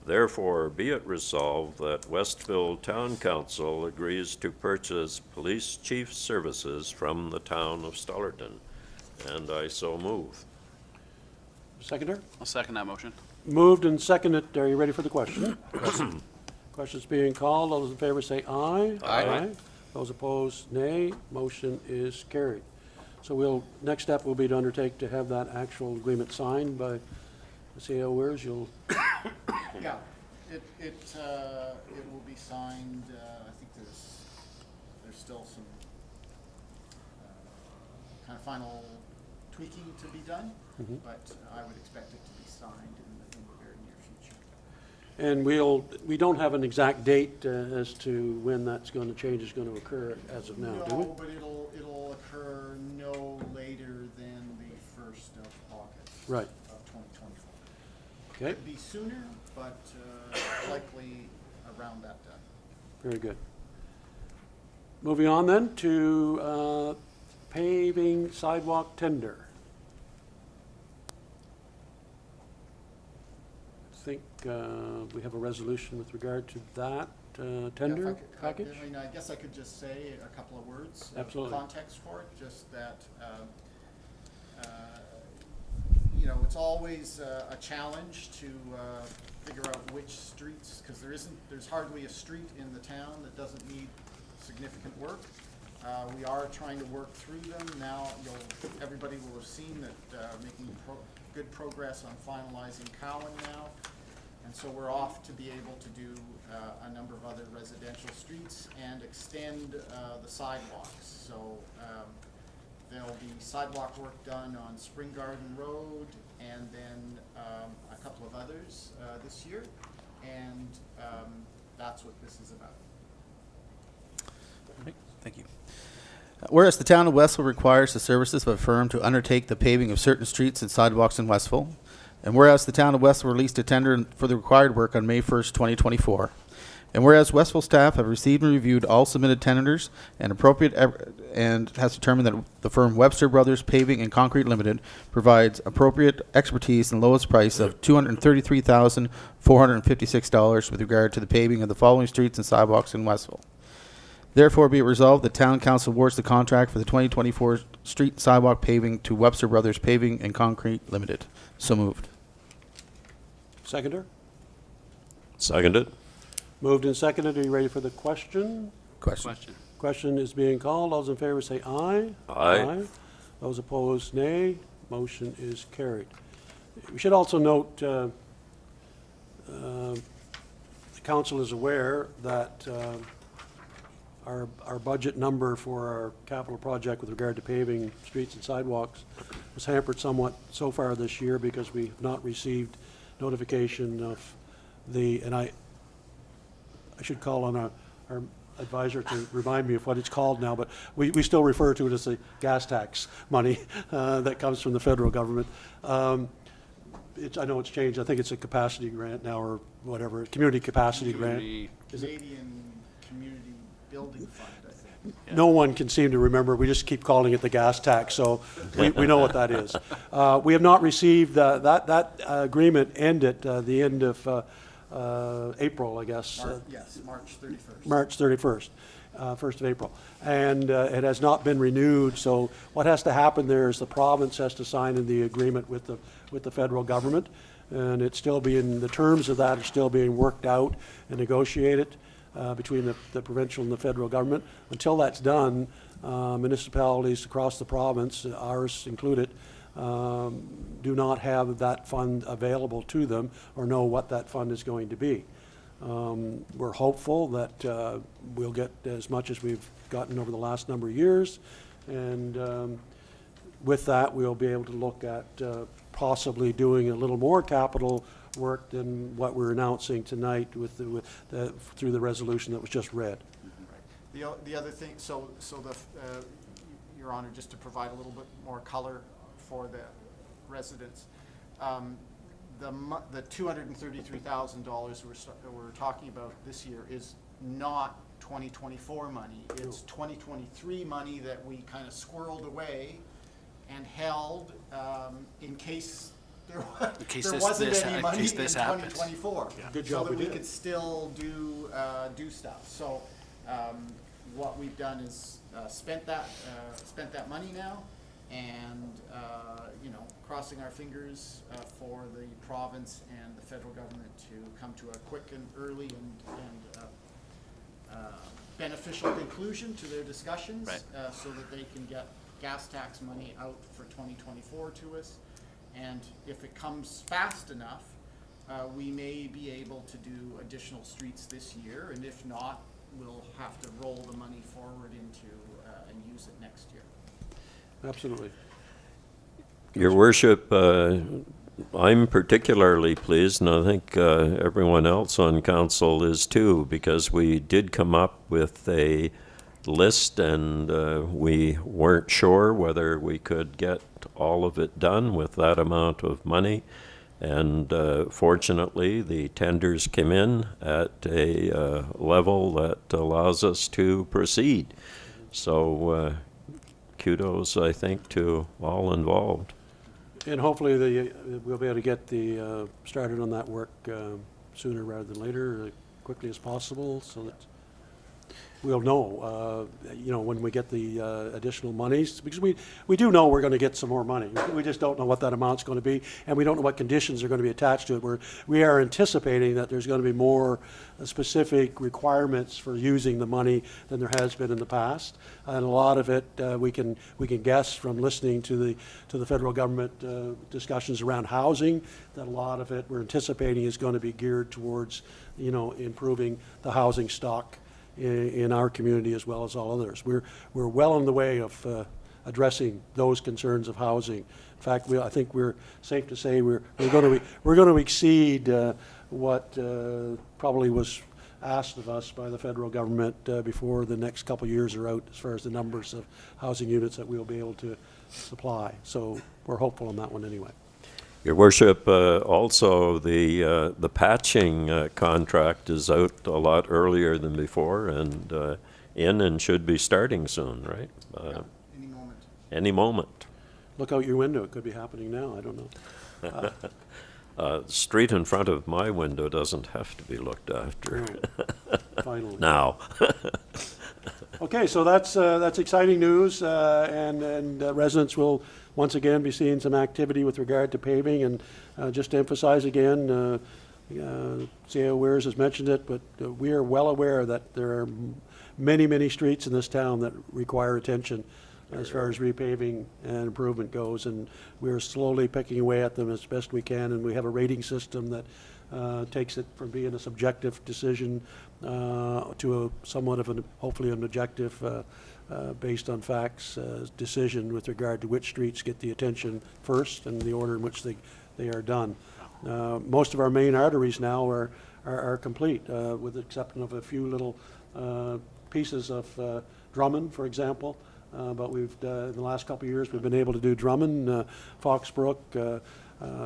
Therefore, be it resolved that Westville Town Council agrees to purchase police chief services from the town of Stullerton, and I so move. seconder? I'll second that motion. Moved and seconded. Are you ready for the question? Question's being called. All those in favor say aye. Aye. Those opposed, nay. Motion is carried. So next step will be to undertake to have that actual agreement signed by the CAO Weirs. Yeah, it will be signed, I think there's still some kind of final tweaking to be done, but I would expect it to be signed in the very near future. And we don't have an exact date as to when change is going to occur as of now, do we? No, but it'll occur no later than the 1st of August. Right. Of 2024. Okay, Could be sooner, but likely around that time. very good. Moving on then to paving sidewalk tender. I think we have a resolution with regard to that tender Yeah, if I package? I mean, I guess I could just say a couple of words. Absolutely. Context for it, just that, it's always a challenge to figure out which streets, because there's hardly a street in the town that doesn't need significant work. We are trying to work through them. Now, everybody will have seen that making good progress on finalizing Cowan now. And so we're off to be able to do a number of other residential streets and extend the sidewalks. So there'll be sidewalk work done on Spring Garden Road and then a couple of others this year. And that's what this is about. Thank you. Whereas the town of Westville requires the services of a firm to undertake the paving of certain streets and sidewalks in Westville, and whereas the town of Westville released a tender for the required work on May 1st, 2024, And whereas Westville staff have received and reviewed all submitted tenders and and has determined that the firm Webster Brothers Paving and Concrete Limited provides appropriate expertise and lowest price of $233,456 with regard to the paving of the following streets and sidewalks in Westville. Therefore, be it resolved, the Town Council awards the contract for the 2024 street and sidewalk paving to Webster Brothers Paving and Concrete Limited. So moved. Seconder? Seconded? Moved and seconded. Are you ready for the question? Question. Question is being called. Those in favor say aye. Aye. Those opposed, nay. Motion is carried. We should also note, the council is aware that our budget number for our capital project with regard to paving streets and sidewalks was hampered somewhat so far this year because we've not received notification of and I should call on our advisor to remind me of what it's called now, but we still refer to it as the gas tax money that comes from the federal government. I know it's changed. I think it's a capacity grant now or whatever, community capacity grant. Canadian Community Building Fund, I think. No one can seem to remember. We just keep calling it the gas tax, so we know what that is. We have not received, that agreement ended the end of April, I guess. Yes, March 31st. March 31st, 1st of April. And it has not been renewed, so what has to happen there is the province has to sign in the agreement with the federal government, and it's still being, the terms of that are still being worked out and negotiated between the provincial and the federal government. Until that's done, municipalities across the province, ours included, do not have that fund available to them or know what that fund is going to be. We're hopeful that we'll get as much as we've gotten over the last number of years, and with that we'll be able to look at possibly doing a little more capital work than what we're announcing tonight through the resolution that was just read. The other thing, Your Honor, just to provide a little bit more color for the residents, the $233,000 we're talking about this year is not 2024 money. It's 2023 money that we kind of squirreled away and held in case there wasn't any money in 2024. Good job, so that we we did. could still do stuff. So what we've done is spent that money now, and crossing our fingers for the province and the federal government to come to a quick and early and beneficial conclusion to their discussions, Right. So that they can get gas tax money out for 2024 to us. And if it comes fast enough, we may be able to do additional streets this year, and if not, we'll have to roll the money forward into and use it next year. Absolutely. Your Worship, I'm particularly pleased, and I think everyone else on council is too, because we did come up with a list, and we weren't sure whether we could get all of it done with that amount of money. And fortunately, the tenders came in at a level that allows us to proceed. So kudos, I think, to all involved. And hopefully we'll be able to get started on that work sooner rather than later, as quickly as possible, so that we'll know, when we get the additional monies, because we do know we're going to get some more money. We just don't know what that amount's going to be, and we don't know what conditions are going to be attached to it. We are anticipating that there's going to be more specific requirements for using the money than there has been in the past, and a lot of it we can guess from listening to the federal government discussions around housing, that a lot of it we're anticipating is going to be geared towards improving the housing stock in our community as well as all others. We're well on the way of addressing those concerns of housing. In fact, I think we're safe to say we're going to exceed what probably was asked of us by the federal government before the next couple of years are out, as far as the numbers of housing units that we'll be able to supply. So we're hopeful on that one anyway. Your worship, also the patching contract is out a lot earlier than before and in and should be starting soon, right? Any moment. Any moment. Look out your window, it could be happening now, I don't know. Street in front of my window doesn't have to be looked after Finally. now. Okay, so that's exciting news, and residents will once again be seeing some activity with regard to paving. And just to emphasize again, CAO Weirs has mentioned it, but we are well aware that there are many, many streets in this town that require attention as far as repaving and improvement goes, and we're slowly picking away at them as best we can, and we have a rating system that takes it from being a subjective decision to a somewhat of hopefully an objective, based on facts, decision with regard to which streets get the attention first and the order in which they are done. Most of our main arteries now are complete, with the exception of a few little pieces of Drummond, for example. But we've, in the last couple of years, we've been able to do Drummond, Foxbrook,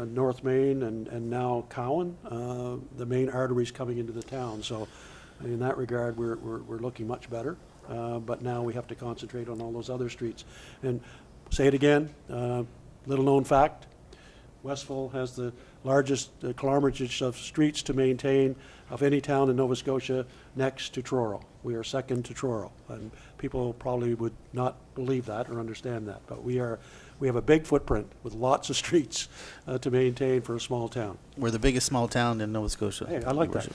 North Main, and now Cowan, the main arteries coming into the town. So in that regard, we're looking much better. But now we have to concentrate on all those other streets. And say it again, little known fact, Westville has the largest kilometerage of streets to maintain of any town in Nova Scotia, next to Truro. We are second to Truro, and people probably would not believe that or understand that, but we have a big footprint with lots of streets to maintain for a small town. We're the biggest small town in Nova Scotia. Hey, I like that.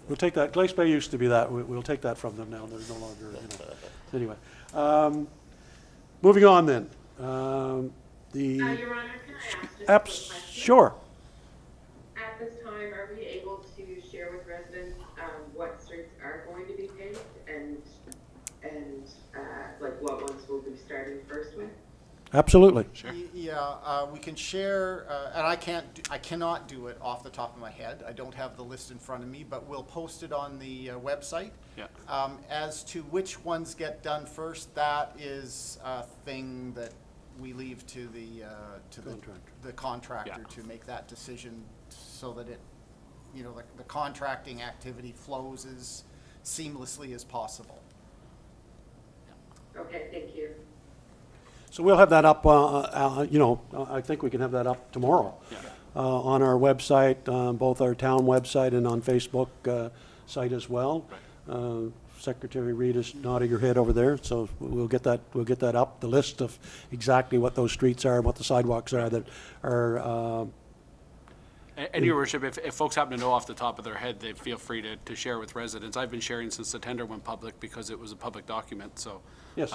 We'll take that. Glace Bay used to be that. We'll take that from them now. They're no longer, Anyway, moving on then. Your Honor, can I ask just a quick question? Sure. At this time, are we able to share with residents what streets are going to be paved and like what ones we'll be starting first with? Absolutely. Yeah, we can share, and I cannot do it off the top of my head. I don't have the list in front of me, but we'll post it on the website. Yeah. As to which ones get done first, that is a thing that we leave to the contractor Yeah. to make that decision, so that it, the contracting activity flows as seamlessly as possible. Okay, thank you. So we'll have that up, I think we can have that up tomorrow on our website, both our town website and on Facebook site as well. Secretary Reed is nodding her head over there, so we'll get that up, the list of exactly what those streets are and what the sidewalks are that are. And Your Worship, if folks happen to know off the top of their head, they feel free to share with residents. I've been sharing since the tender went public because it was a public document, so. Yes.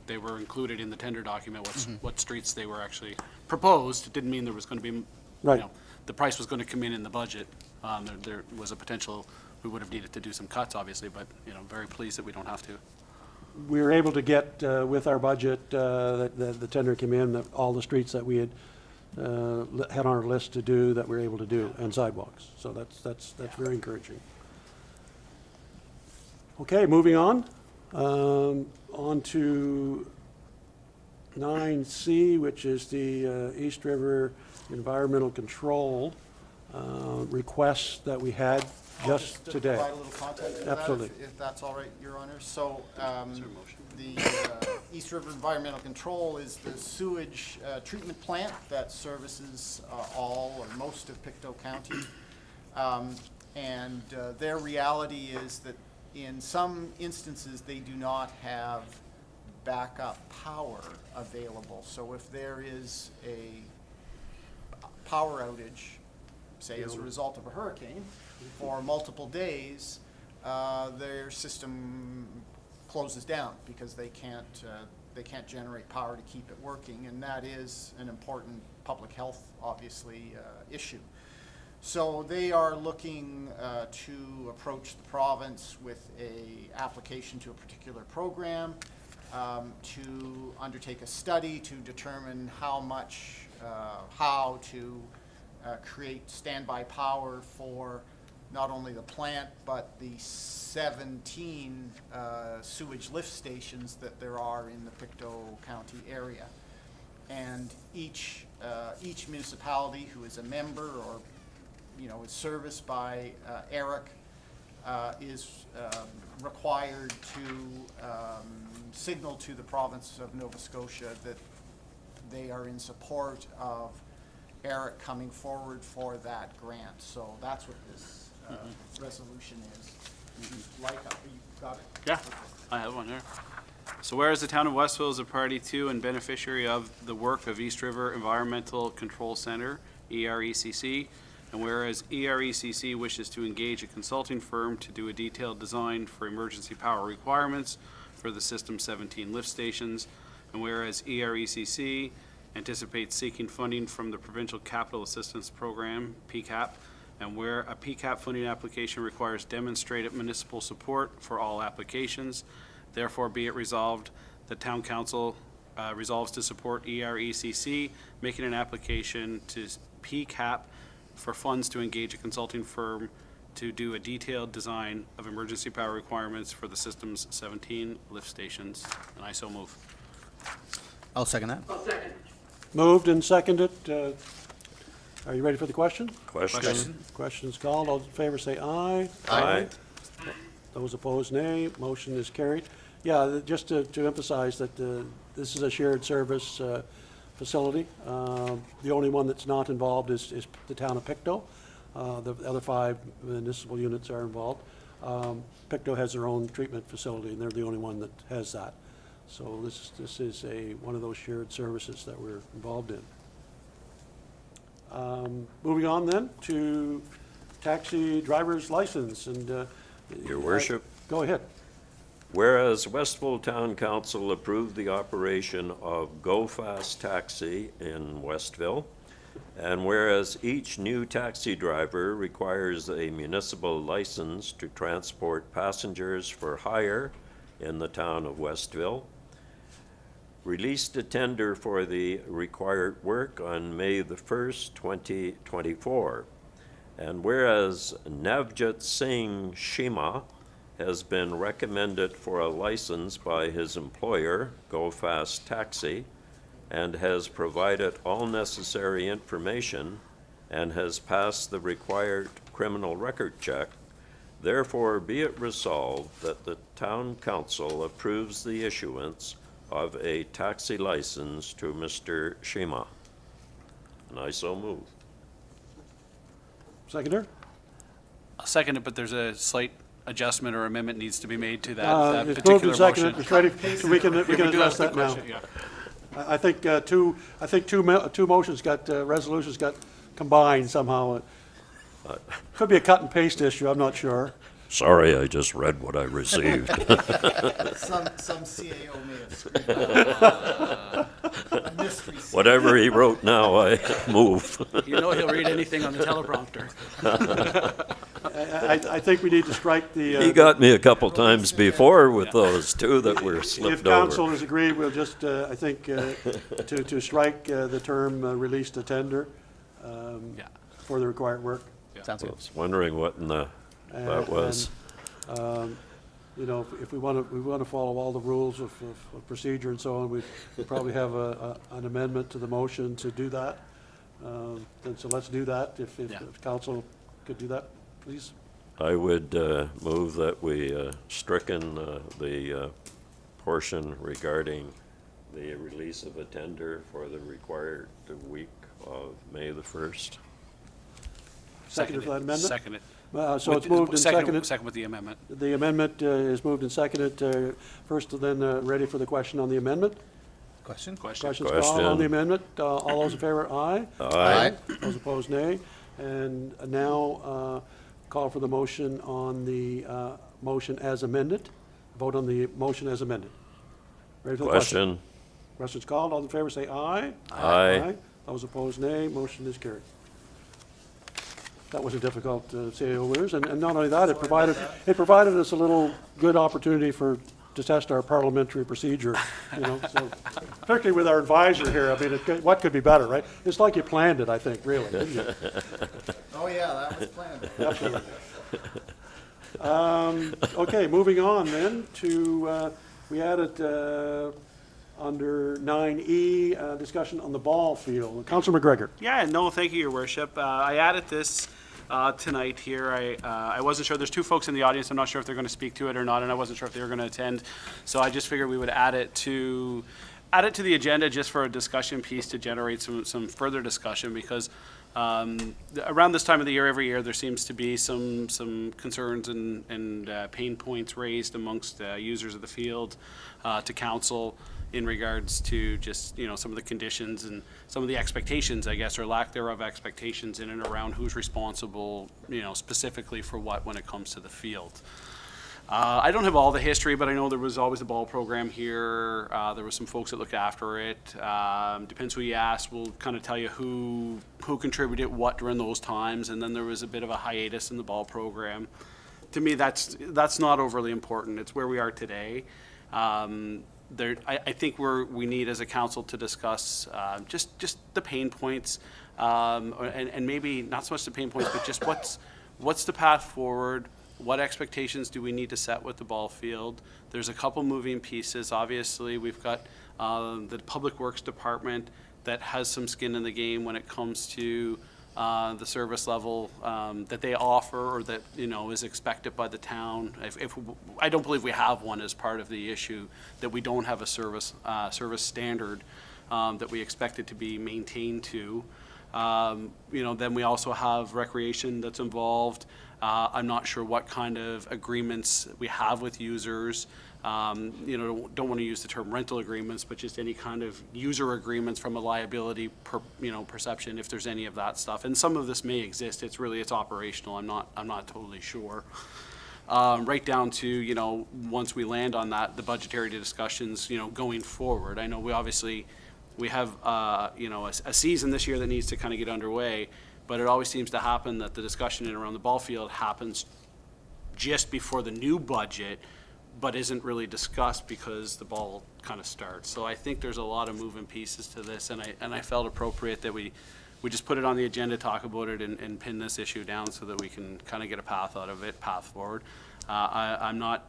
They were included in the tender document, what streets they were actually proposed. It didn't mean there was going to be, Right. The price was going to come in the budget. There was a potential, we would have needed to do some cuts, obviously, but, very pleased that we don't have to. We were able to get, with our budget, the tender came in, that all the streets that we had on our list to do, that we're able to do, and sidewalks. So that's very encouraging. Okay, moving on. On to 9C, which is the East River Environmental Control request that we had just To today. provide a little context to that, Absolutely. if that's all right, Your Honor. So, the East River Environmental Control is the sewage treatment plant that services all or most of Pictou County. And their reality is that in some instances, they do not have backup power available. So if there is a power outage, say as a result of a hurricane, for multiple days, their system closes down because they can't generate power to keep it working, and that is an important public health, obviously, issue. So they are looking to approach the province with a application to a particular program, to undertake a study to determine how to create standby power for not only the plant, but the 17 sewage lift stations that there are in the Pictou County area. And each each municipality who is a member or, is serviced by ERIC is required to signal to the province of Nova Scotia that they are in support of ERIC coming forward for that grant. So that's what this resolution is. Like, you got it? Yeah, I have one here. So whereas the town of Westville is a party to and beneficiary of the work of East River Environmental Control Center, ERECC, and whereas ERECC wishes to engage a consulting firm to do a detailed design for emergency power requirements for the System 17 lift stations, and whereas ERECC anticipates seeking funding from the Provincial Capital Assistance Program, PCAP, and where a PCAP funding application requires demonstrated municipal support for all applications, therefore be it resolved, the Town Council resolves to support ERECC making an application to PCAP for funds to engage a consulting firm to do a detailed design of emergency power requirements for the System's 17 lift stations. And I so move. I'll second that. I'll second. Moved and seconded. Are you ready for the question? Question? Question's called. All in favor say aye. Aye. Those opposed, nay. Motion is carried. Yeah, just to emphasize that this is a shared service facility. The only one that's not involved is the town of Pictou. The other 5 municipal units are involved. Pictou has their own treatment facility, and they're the only one that has that. So this is one of those shared services that we're involved in. Moving on then to taxi driver's license, and Your Worship, go ahead. whereas Westville Town Council approved the operation of Go Fast Taxi in Westville, and whereas each new taxi driver requires a municipal license to transport passengers for hire in the town of Westville, released a tender for the required work on May the 1st, 2024. And whereas Navjot Singh Shima has been recommended for a license by his employer, Go Fast Taxi, and has provided all necessary information and has passed the required criminal record check, therefore be it resolved that the town council approves the issuance of a taxi license to Mr. Shima. And I so move. Seconder? I'll second it, but there's a slight adjustment or amendment needs to be made to that It's moved particular and seconded. motion. It's ready, so we can address that now. Yeah. I think two motions got, resolutions got combined somehow. Could be a cut and paste issue, I'm not sure. Sorry, I just read what I received. Some CAO may have screwed up. A mystery CAO. Whatever he wrote now, I move. You know he'll read anything on the teleprompter. I think we need to strike the. He got me a couple times before with those two that were If slipped council over. has agreed, we'll just, I think, to strike the term released to tender Yeah. for the required work. Sounds I good. was wondering what in the, that was. You know, if we want to follow all the rules of procedure and so on, we probably have an amendment to the motion to do that. And so let's do that, if Yeah. council could do that, please. I would move that we stricken the portion regarding the release of a tender for the required week of May the 1st. Second for that amendment? Second it. So it's moved and seconded. Second with the amendment. The amendment is moved and seconded. First, then, ready for the question on the amendment? Question? Question. Questions called on the Question. amendment. All those in favor, aye. Aye. Those opposed, nay. And now, call for the motion on the motion as amended. Vote on the motion as amended. Ready for the question? Question. Questions called. All in favor, say aye. Aye. Those opposed, nay. Motion is carried. That was a difficult CAO winners, and not only that, it provided us a little good opportunity to test our parliamentary procedure, you know, so, particularly with our advisor here, I mean, what could be better, right? It's like you planned it, I think, really, didn't you? Oh, yeah, that was planned. Absolutely. Okay, moving on then to, we added Under 9E, discussion on the ball field. Councilor McGregor. Yeah, no, thank you, Your Worship. I added this tonight here. I wasn't sure, there's two folks in the audience, I'm not sure if they're going to speak to it or not, and I wasn't sure if they were going to attend. So I just figured we would add it to the agenda just for a discussion piece to generate some further discussion, because around this time of the year, every year, there seems to be some concerns and pain points raised amongst users of the field to council in regards to just, some of the conditions and some of the expectations, I guess, or lack thereof expectations in and around who's responsible, specifically for what when it comes to the field. I don't have all the history, but I know there was always a ball program here. There were some folks that looked after it. Depends who you ask. We'll kind of tell you who contributed what during those times. And then there was a bit of a hiatus in the ball program. To me, that's not overly important. It's where we are today. I think we need as a council to discuss just the pain points, and maybe not so much the pain points, but just what's the path forward. What expectations do we need to set with the ball field? There's a couple moving pieces. Obviously, we've got the Public Works Department that has some skin in the game when it comes to the service level that they offer, or that is expected by the town. If I don't believe we have one as part of the issue, that we don't have a service standard that we expect it to be maintained to. Then we also have recreation that's involved. I'm not sure what kind of agreements we have with users. Don't want to use the term rental agreements, but just any kind of user agreements from a liability perception, if there's any of that stuff. And some of this may exist. It's operational. I'm not totally sure. Right down to, once we land on that, the budgetary discussions, going forward. I know we have, a season this year that needs to kind of get underway, but it always seems to happen that the discussion in around the ball field happens just before the new budget, but isn't really discussed because the ball kind of starts. So I think there's a lot of moving pieces to this, and I felt appropriate that we just put it on the agenda, talk about it, and pin this issue down so that we can kind of get a path out of it, path forward. I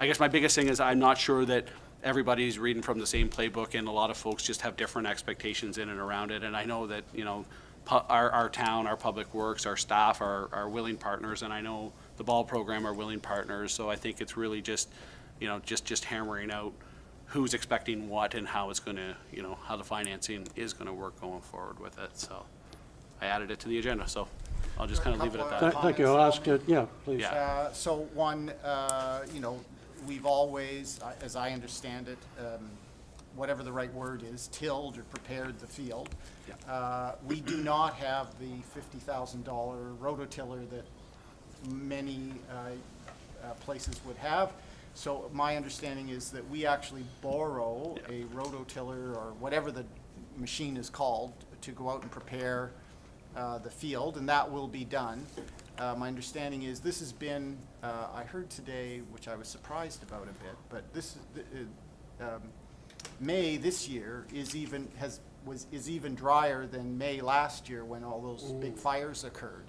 guess my biggest thing is I'm not sure that everybody's reading from the same playbook, and a lot of folks just have different expectations in and around it. And I know that, our town, our public works, our staff are willing partners, and I know the ball program are willing partners. So I think it's really just, just hammering out who's expecting what and how it's going to, how the financing is going to work going forward with it. So I added it to the agenda, so I'll just kind of leave it at that. Thank you. I'll ask it, yeah, please. Yeah. So one, we've always, as I understand it, whatever the right word is, tilled or prepared the field. Yeah. We do not have the $50,000 rototiller that many places would have. So my understanding is that we actually borrow a rototiller or whatever the machine is called to go out and prepare the field, and that will be done. My understanding is this has been, I heard today, which I was surprised about a bit, but this May this year is even drier than May last year when all those big fires occurred.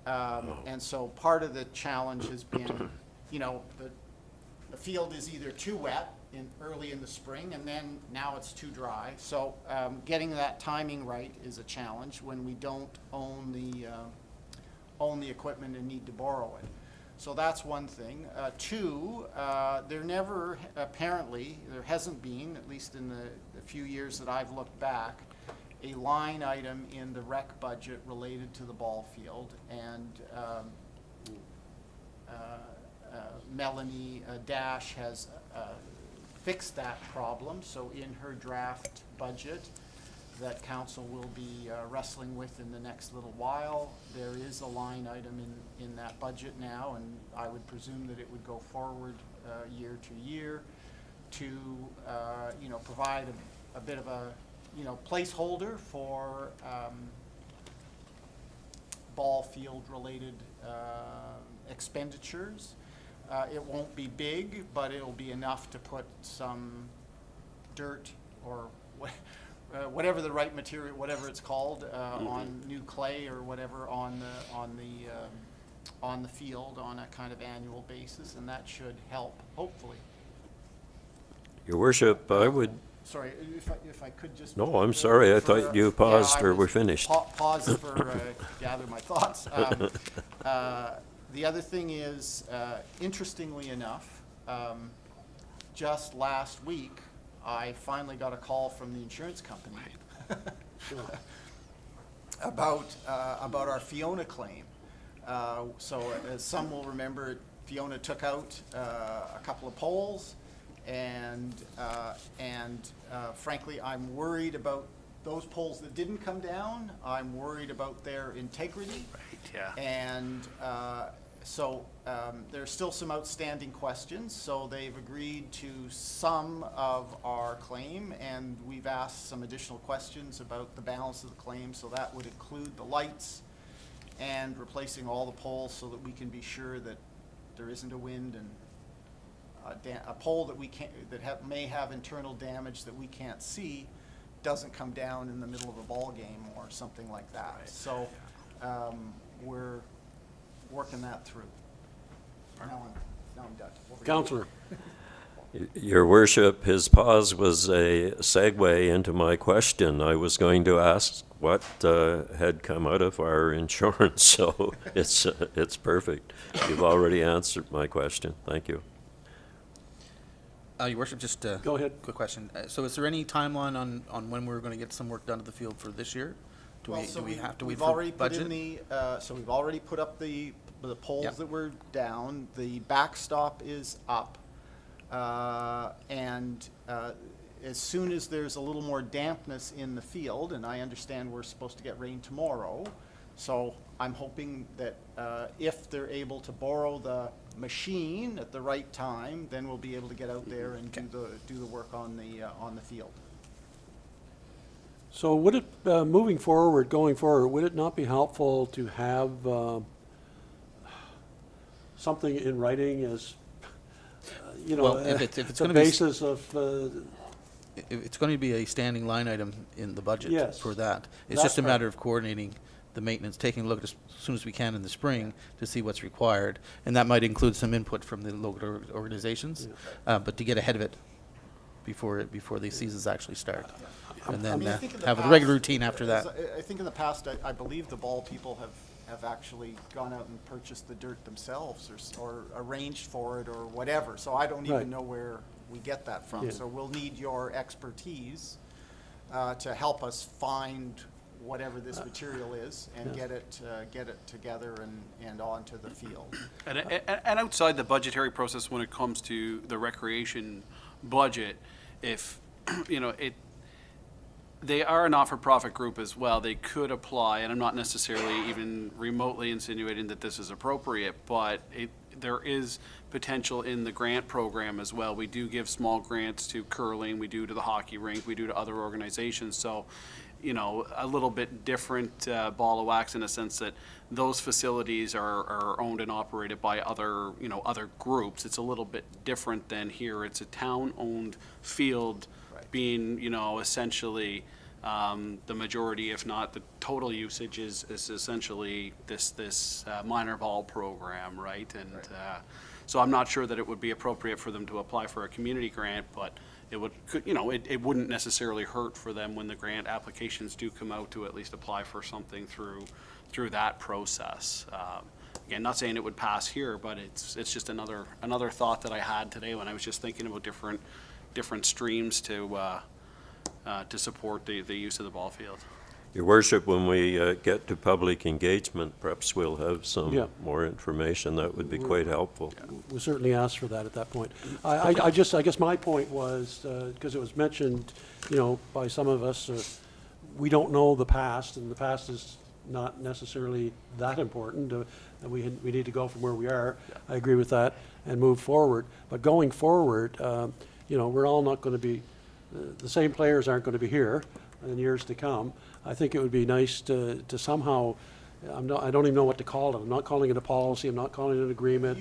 And so part of the challenge has been, the field is either too wet early in the spring, and then now it's too dry. So getting that timing right is a challenge when we don't own the equipment and need to borrow it. So that's one thing. Two, there never, apparently, there hasn't been, at least in the few years that I've looked back, a line item in the rec budget related to the ball field. And Melanie Dash has fixed that problem. So in her draft budget that council will be wrestling with in the next little while, there is a line item in that budget now, and I would presume that it would go forward year to year to provide a bit of a placeholder for ball field related expenditures. It won't be big, but it'll be enough to put some dirt or whatever the right material, whatever it's called, on new clay or whatever on the field on a kind of annual basis, and that should help, hopefully. Your Worship, I would sorry, if I could just. No, I'm sorry, I for, thought you paused I or was were finished. Pause for, gather my thoughts. The other thing is, interestingly enough, just last week, I finally got a call from the insurance company about our Fiona claim. So as some will remember, Fiona took out a couple of poles, and frankly, I'm worried about those poles that didn't come down. I'm worried about their integrity. Yeah. And so there's still some outstanding questions. So they've agreed to some of our claim, and we've asked some additional questions about the balance of the claim. So that would include the lights and replacing all the poles so that we can be sure that there isn't a wind and a pole that we can't, that may have internal damage that we can't see doesn't come down in the middle of a ball game or something like that. So we're working that through. Now I'm done. Over to you. Counselor. Your worship, his pause was a segue into my question. I was going to ask what had come out of our insurance, so it's perfect. You've already answered my question. Thank you. Your worship, just a Go ahead. quick question. So is there any timeline on when we're going to get some work done to the field for this year? Do Well, we, so do we have to wait we've for already put budget? in so we've already put up the poles Yep. that were down. The backstop is up. And as soon as there's a little more dampness in the field, and I understand we're supposed to get rain tomorrow, so I'm hoping that if they're able to borrow the machine at the right time, then we'll be able to get out there and do the work on the field. So would it, going forward, would it not be helpful to have something in writing as, Well, if it's the gonna be basis of, It's going to be a standing line item in the budget Yes. for that. It's That's just a right. matter of coordinating the maintenance, taking a look as soon as we can in the spring to see what's required. And that might include some input from the local organizations, but to get ahead of it before the seasons actually start. And I then mean, I think in the have a past, regular routine after that. I think in the past, I believe the ball people have actually gone out and purchased the dirt themselves or arranged for it or whatever. So I don't Right. even know where we get that from. Yeah. So we'll need your expertise to help us find whatever this material is and Yeah. get it together and onto the field. And outside the budgetary process, when it comes to the recreation budget, if, they are a not-for-profit group as well, they could apply, and I'm not necessarily even remotely insinuating that this is appropriate, but there is potential in the grant program as well. We do give small grants to curling, we do to the hockey rink, we do to other organizations, so, a little bit different ball of wax in a sense that those facilities are owned and operated by other groups. It's a little bit different than here. It's a town-owned field being, essentially the majority, if not the total usage is essentially this minor ball program, right? And so I'm not sure that it would be appropriate for them to apply for a community grant, but it wouldn't necessarily hurt for them when the grant applications do come out to at least apply for something through that process. Again, not saying it would pass here, but it's just another thought that I had today when I was just thinking about different streams to support the use of the ball field. Your worship, when we get to public engagement, perhaps we'll have some Yeah. more information. That would be quite helpful. we certainly asked for that at that point. I guess my point was, because it was mentioned, by some of us, we don't know the past, and the past is not necessarily that important. We need to go from where we are. I agree with that, and move forward. But going forward, we're all not going to be, the same players aren't going to be here in years to come. I think it would be nice to somehow, I don't even know what to call it. I'm not calling it a policy, I'm not calling it an agreement.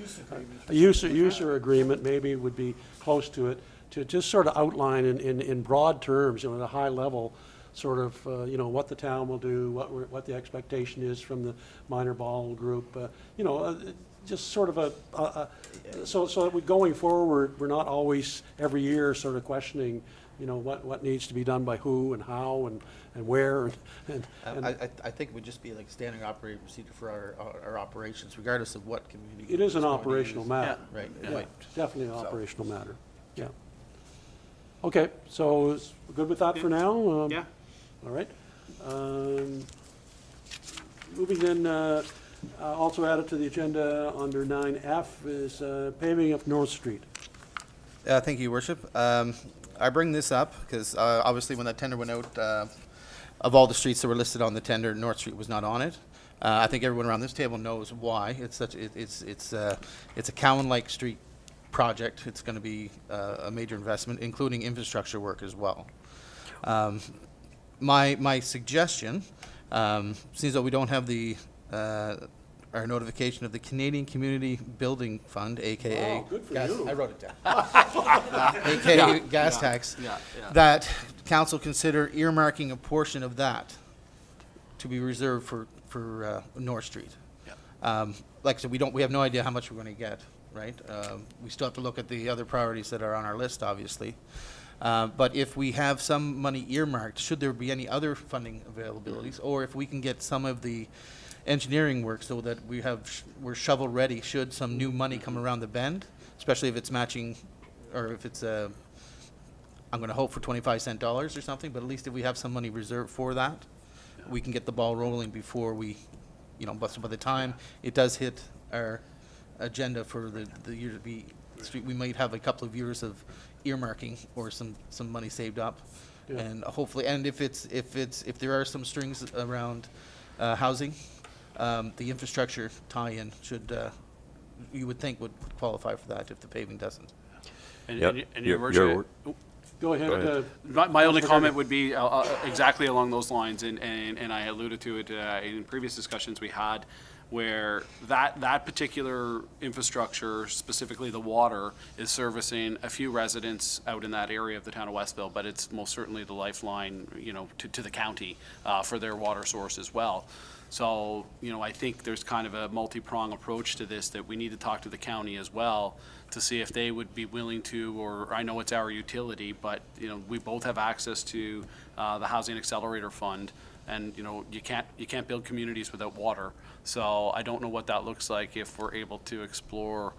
A user agreement maybe would be close to it, to just sort of outline in broad terms, at a high level, sort of, what the town will do, what the expectation is from the minor ball group, just sort of so that going forward, we're not always every year sort of questioning you know, what needs to be done by who and how and where and. I think it would just be like standard operating procedure for our operations, regardless of what community. It is an it's going to operational use. matter. Right. it Yeah, might- definitely an so. operational matter, yeah. Okay, so is we good with that for now? Yeah. All right. Moving then, also added to the agenda under 9F is paving of North Street. Thank you, Your Worship. I bring this up because obviously when that tender went out, of all the streets that were listed on the tender, North Street was not on it. I think everyone around this table knows why. It's a Cowan-like street project. It's going to be a major investment, including infrastructure work as well. My suggestion, seems that we don't have the our notification of the Canadian Community Building Fund, AKA. Wow, good for gas, you. I wrote it down. AKA gas tax. That council consider earmarking a portion of that to be reserved for North Street. Like I said, we have no idea how much we're going to get, right? We still have to look at the other priorities that are on our list, obviously. But if we have some money earmarked, should there be any other funding availabilities, or if we can get some of the engineering work so that we're shovel ready should some new money come around the bend, especially if it's matching, or if it's I'm going to hope for 25-cent dollars or something, but at least if we have some money reserved for that, we can get the ball rolling before we, but by the time it does hit our agenda for the year to be, we might have a couple of years of earmarking or some money saved up. Yeah. And hopefully, and if there are some strings around housing, the infrastructure tie-in should, you would think would qualify for that if the paving doesn't. And, Yep. and Your Your- Worship, Go ahead. Go ahead. my only Councilor comment Gregory. would be exactly along those lines, and I alluded to it in previous discussions we had, where that particular infrastructure, specifically the water, is servicing a few residents out in that area of the town of Westville, but it's most certainly the lifeline, to the county for their water source as well. So, I think there's kind of a multi-prong approach to this, that we need to talk to the county as well to see if they would be willing to, or I know it's our utility, but, we both have access to the Housing Accelerator Fund, and, you can't build communities without water. So I don't know what that looks like if we're able to explore,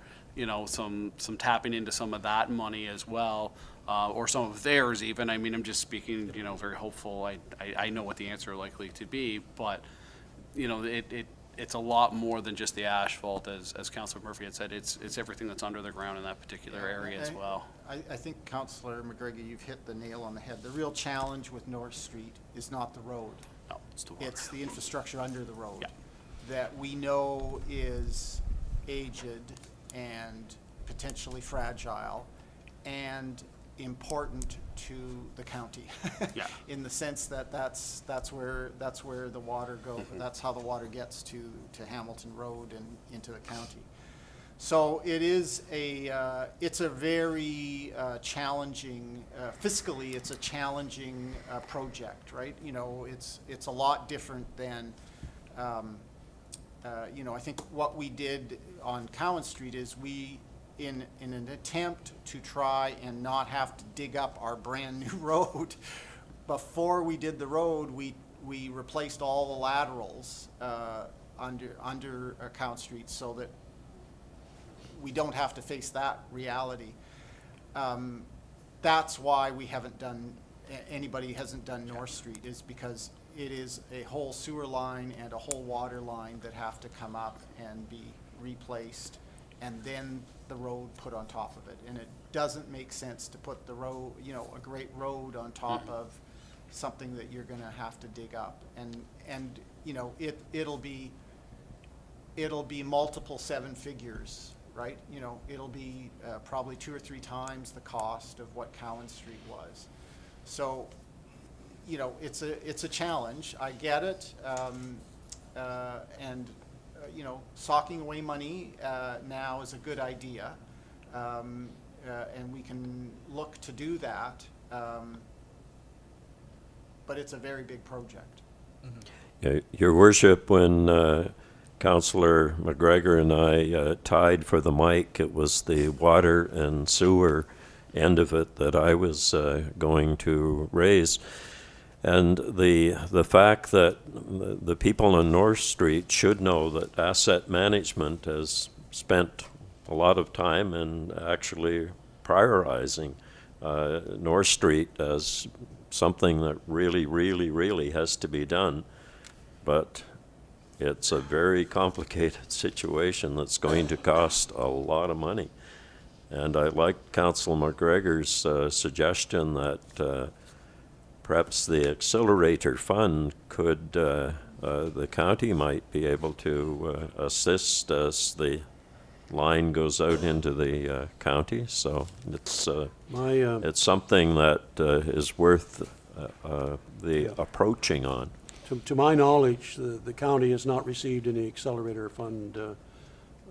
some tapping into some of that money as well, or some of theirs even. I mean, I'm just speaking, very hopeful. I know what the answer likely to be, but, it's a lot more than just the asphalt, as Councilor Murphy had said. It's everything that's under the ground in that particular area as well. I think, Councillor McGregor, you've hit the nail on the head. The real challenge with North Street is not the road. No, it's the water. It's the infrastructure under the road. Yeah. That we know is aged and potentially fragile and important to the county. Yeah. In the sense that that's where the water goes, that's how the water gets to Hamilton Road and into the county. So it is it's a very challenging, fiscally, it's a challenging project, right? It's a lot different than, I think what we did on Cowan Street is in an attempt to try and not have to dig up our brand-new road, before we did the road, we replaced all the laterals under Cowan Street so that we don't have to face that reality. That's why anybody hasn't done North Street, is because it is a whole sewer line and a whole water line that have to come up and be replaced, and then the road put on top of it. And it doesn't make sense to put the road, a great road on top of something that you're gonna have to dig up. And it'll be multiple seven figures, right? It'll be probably 2 or 3 times the cost of what Cowan Street was. So, it's a challenge. I get it. Socking away money now is a good idea, and we can look to do that, but it's a very big project. Your Worship, when Councillor McGregor and I tied for the mic, it was the water and sewer end of it that I was going to raise. And the fact that the people on North Street should know that asset management has spent a lot of time in actually prioritizing North Street as something that really, really, really has to be done. But it's a very complicated situation that's going to cost a lot of money. And I like Councillor McGregor's suggestion that perhaps the accelerator fund could, the county might be able to assist as the line goes out into the county. So it's something that is worth the approaching on. To my knowledge, the county has not received any accelerator fund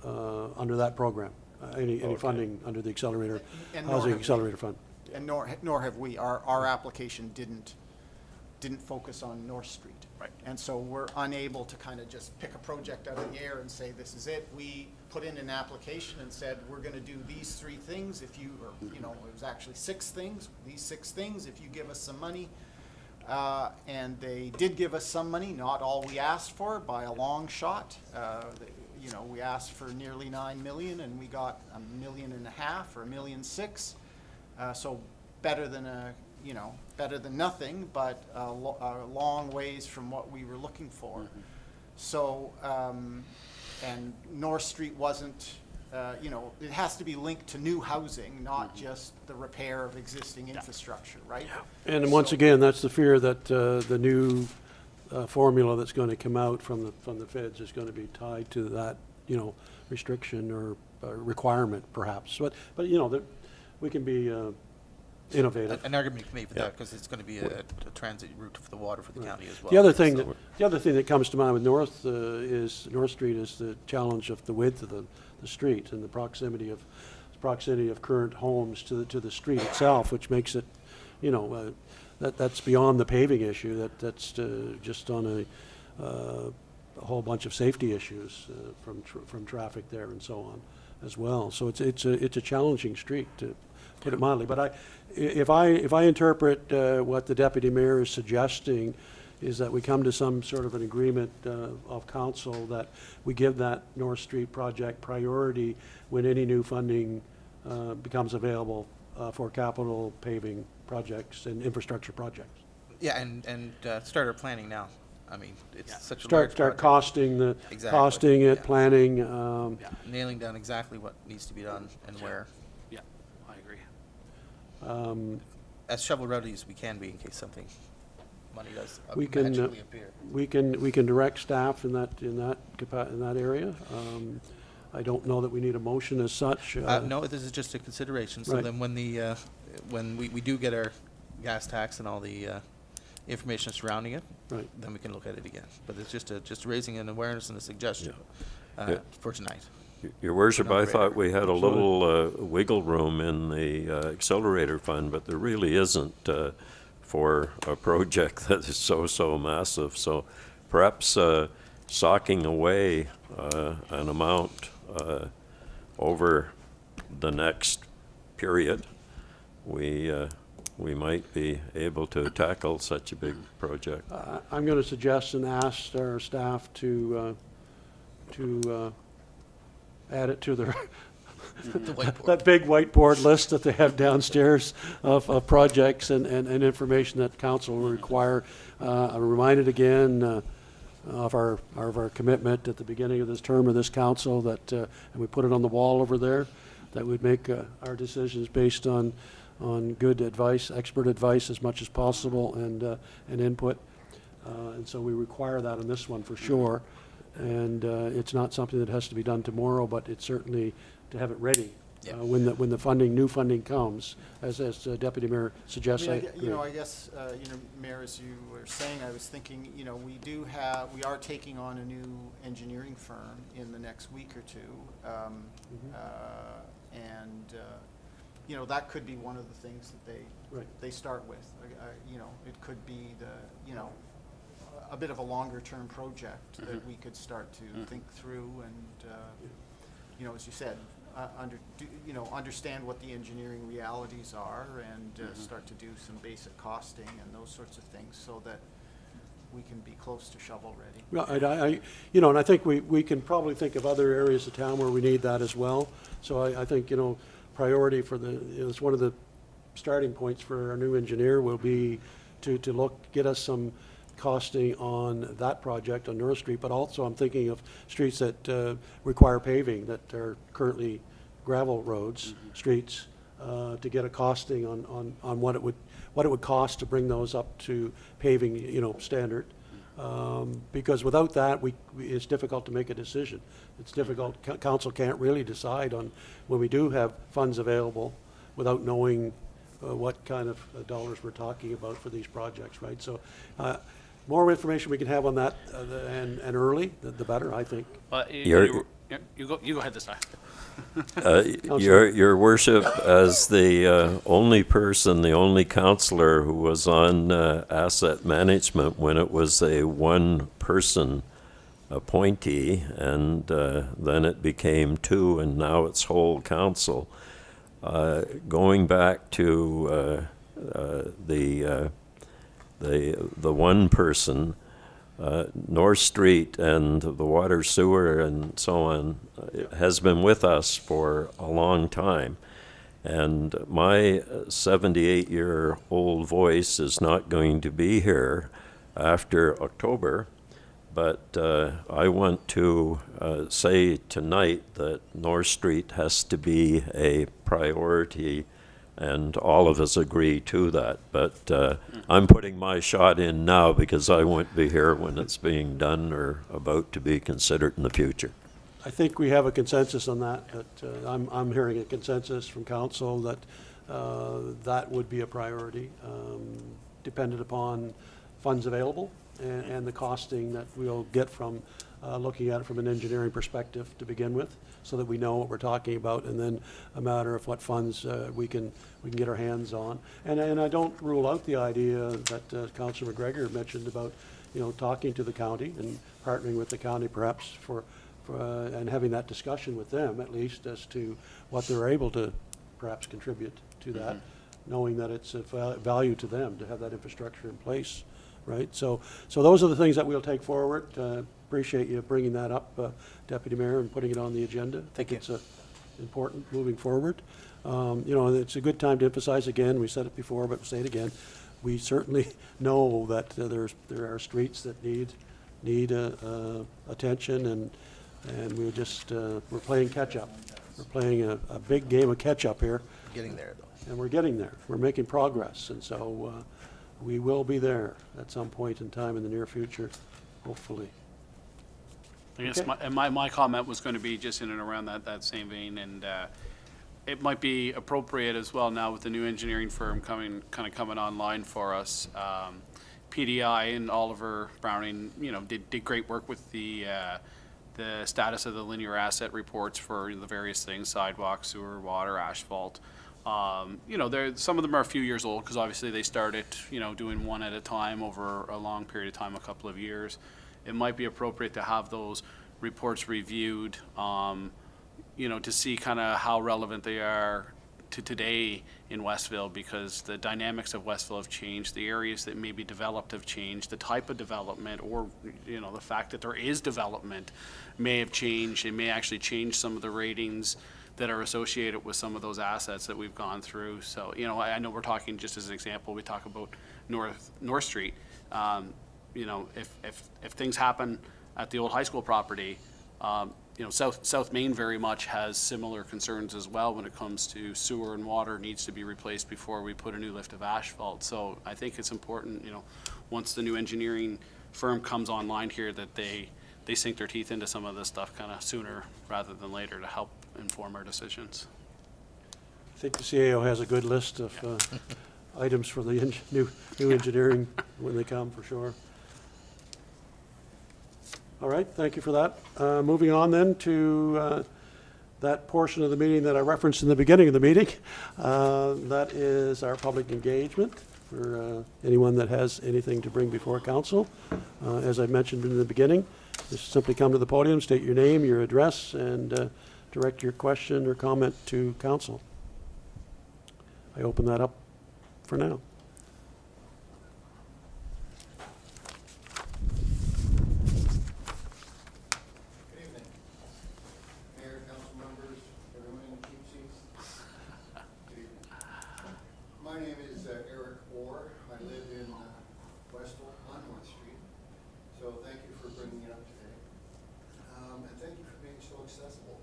under that program, any funding under the accelerator, And nor housing have we. accelerator fund. And nor have we. Our application didn't focus on North Street. Right. And so we're unable to kind of just pick a project out of the air and say, this is it. We put in an application and said, we're going to do these 3 things if you, or, you know, it was actually 6 things, these 6 things if you give us some money. And they did give us some money, not all we asked for by a long shot. You know, we asked for nearly 9 million and we got $1.5 million or $1.6 million. So better than better than nothing, but a long ways from what we were looking for. So, and North Street wasn't, you know, it has to be linked to new housing, not just the repair of existing infrastructure, right? And once So- again, that's the fear that the new formula that's going to come out from the feds is going to be tied to that, you know, restriction or requirement perhaps. But you know, we can be innovative. An argument can be made for that, because it's going to be a transit route for the water for the county as well. The other thing So- that comes to mind with North Street is the challenge of the width of the street and the proximity of current homes to the street itself, which makes it, you know, that's beyond the paving issue. That's just on a whole bunch of safety issues from traffic there and so on as well. So it's a challenging street, to put it mildly. But if I interpret what the deputy mayor is suggesting, is that we come to some sort of an agreement of council that we give that North Street project priority when any new funding becomes available for capital paving projects and infrastructure projects. Yeah, and start our planning now. I mean, it's such a Start large project. Exactly, costing it, yeah. planning. Nailing down exactly what needs to be done and where. Yeah, I agree. As shovel ready as we can be in case something, money does We can, magically appear. We can direct staff in that area. I don't know that we need a motion as such. No, this is just a consideration, so Right. then when we do get our gas tax and all the information surrounding it, Right. then we can look at it again. But it's just raising an awareness and a suggestion Yeah. for tonight. Your worship, I No-brainer. thought we had a little wiggle room in the accelerator fund, but there really isn't for a project that is so massive. So perhaps socking away an amount over the next period, we might be able to tackle such a big project. I'm going to suggest and ask our staff to add it to their The whiteboard. that big whiteboard list that they have downstairs of projects and information that council will require. I'm reminded again of our commitment at the beginning of this term of this council that, and we put it on the wall over there, that we'd make our decisions based on good advice, expert advice as much as possible, and input. And so we require that on this one for sure. And it's not something that has to be done tomorrow, but it's certainly to have it ready Yeah. when the new funding comes, as Deputy Mayor suggests. I guess, Mayor, as you were saying, I was thinking, we are taking on a new engineering firm in the next week or two. That could be one of the things that Right. they start with. It could be a bit of a longer-term project that we could start to think through and, as you said, understand what the engineering realities are and start to do some basic costing and those sorts of things so that we can be close to shovel ready. Well, and I think we can probably think of other areas of town where we need that as well. So I think, priority for it's one of the starting points for our new engineer will be to get us some costing on that project on North Street, but also I'm thinking of streets that require paving, that are currently gravel roads, streets, to get a costing on what it would cost to bring those up to paving, standard. Because without that, it's difficult to make a decision. It's difficult, council can't really decide on when we do have funds available without knowing what kind of dollars we're talking about for these projects, right? So, more information we can have on that, and early, the better, I think. You go ahead this time. Your worship, as the only person, the only counselor who was on asset management when it was a one-person appointee, and then it became two, and now it's whole council. Going back to the one person, North Street and the water sewer and so on has been with us for a long time. And my 78-year-old voice is not going to be here after October, but I want to say tonight that North Street has to be a priority, and all of us agree to that. But I'm putting my shot in now because I won't be here when it's being done or about to be considered in the future. I think we have a consensus on that, I'm hearing a consensus from council that that would be a priority, dependent upon funds available and the costing that we'll get from looking at it from an engineering perspective to begin with, so that we know what we're talking about, and then a matter of what funds we can get our hands on. And I don't rule out the idea that Councillor McGregor mentioned about, talking to the county and partnering with the county perhaps for and having that discussion with them at least as to what they're able to perhaps contribute to that, knowing that it's a value to them to have that infrastructure in place, right? So those are the things that we'll take forward. Appreciate you bringing that up, Deputy Mayor, and putting it on the agenda. Thank you. It's important moving forward. It's a good time to emphasize again, we said it before, but say it again. We certainly know that there are streets that need attention, and we're playing catch up. We're playing a big game of catch up here. Getting there, though. And we're getting there. We're making progress, and so we will be there at some point in time in the near future, hopefully. I guess Okay. my comment was going to be just in and around that same vein, and it might be appropriate as well now with the new engineering firm coming online for us. PDI and Oliver Browning, did great work with the status of the linear asset reports for the various things: sidewalk, sewer, water, asphalt. Some of them are a few years old because obviously they started, doing one at a time over a long period of time, a couple of years. It might be appropriate to have those reports reviewed, to see kind of how relevant they are to today in Westville, because the dynamics of Westville have changed, the areas that may be developed have changed, the type of development, or, the fact that there is development may have changed. It may actually change some of the ratings that are associated with some of those assets that we've gone through. So, I know we're talking, just as an example, we talk about North Street. If things happen at the old high school property, South Main very much has similar concerns as well when it comes to sewer and water needs to be replaced before we put a new lift of asphalt. So I think it's important, once the new engineering firm comes online here, that they sink their teeth into some of this stuff kind of sooner rather than later to help inform our decisions. I think the CAO has a good list of items for the new engineering when they come, for sure. All right, thank you for that. Moving on then to that portion of the meeting that I referenced in the beginning of the meeting. That is our public engagement for anyone that has anything to bring before council. As I mentioned in the beginning, just simply come to the podium, state your name, your address, and direct your question or comment to council. I open that up for now. Good evening. Mayor, council members, everyone in the keep seats. Good evening. My name is Eric Orr. I live in Westville on North Street. So thank you for bringing it up today. And thank you for being so accessible.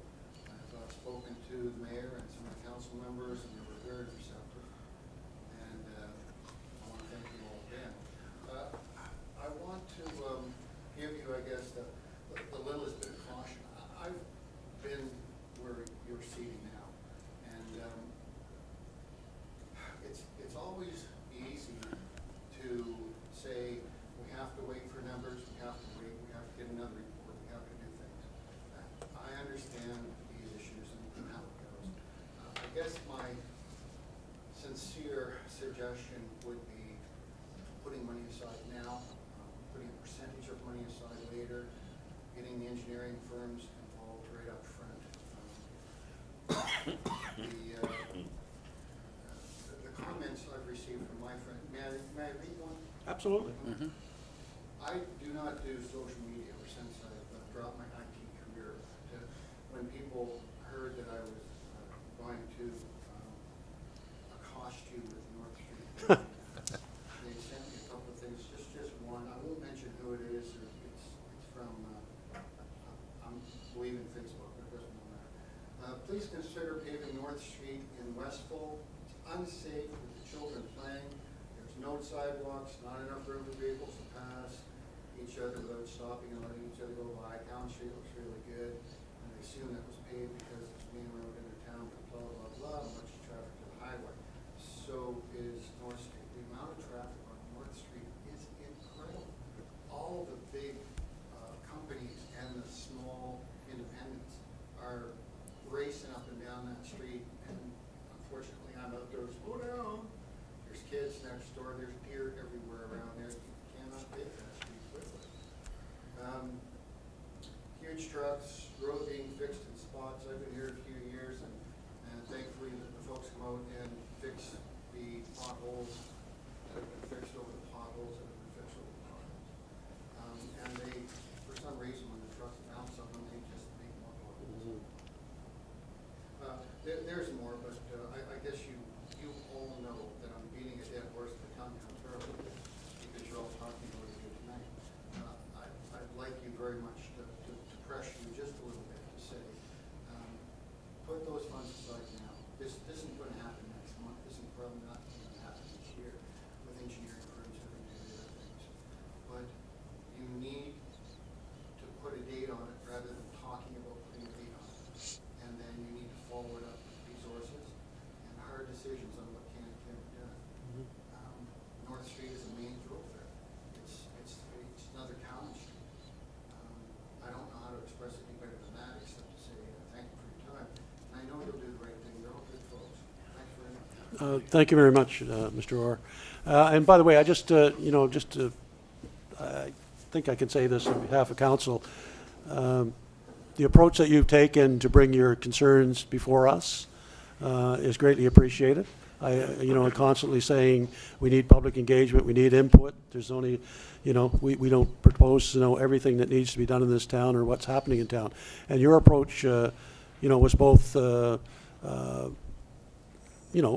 I've spoken to the mayor and some of the council members, and they were very receptive. And I want to thank you all again. I want to give you, I guess, the littlest bit of caution. I've been where you're seating now, and it's always easy to say we have to wait for numbers, we have to wait, we have to get another report, we have to do things. I understand these issues and how it goes. I guess my sincere suggestion would be putting money aside now, putting a percentage of money aside later, getting the engineering firms involved right up front. The comments I've received from my friend, may I read one? Absolutely. I do not do social media ever since I've dropped my IT career. When people heard that I was going to accost you with North Street, they sent me a couple of things, just one. I won't mention who it is. It's from, I'm believing Facebook, but it doesn't matter. Please consider paving North Street in Westville. It's unsafe with the children playing. There's no sidewalks, not enough room for vehicles to pass each other without stopping and letting each other go by. Town Street looks really good, and I assume that was paved because it's the main road into town, but blah, blah, blah, much traffic to the highway. So is North Street. The amount of traffic on North Street is incredible. All the big companies and the small independents are racing up and down that street, and unfortunately I'm out there, slow down. There's kids next door, there's deer everywhere around there. You cannot pave that street quickly. Huge trucks, road being fixed in spots. I've been here a few years, and thankfully the folks come out and fix the potholes that have been fixed over the potholes that have been fixed over the potholes. And they, for some reason, when the trucks bounce on them, they just make more potholes. There's more, but I guess you all know that I'm beating a dead horse to come down terribly because you're all talking about it here tonight. I'd like you very much to press you just a little bit to say, put those funds aside now. This isn't going to happen next month. This is probably not going to happen this year with engineering firms having to do other things. But you need to put a date on it rather than talking about putting a date on it. And then you need to follow it up with resources and hard decisions on what can and can't be done. North Street is a main thoroughfare. It's another town street. I don't know how to express it any better than that, except to say thank you for your time. And I know you'll do the right thing. You're all good folks. Thanks very much. Thank you very much, Mr. Orr. And by the way, I just, I think I can say this on behalf of council. The approach that you've taken to bring your concerns before us is greatly appreciated. I'm constantly saying we need public engagement, we need input. There's only, we don't propose to know everything that needs to be done in this town or what's happening in town. And your approach, was both,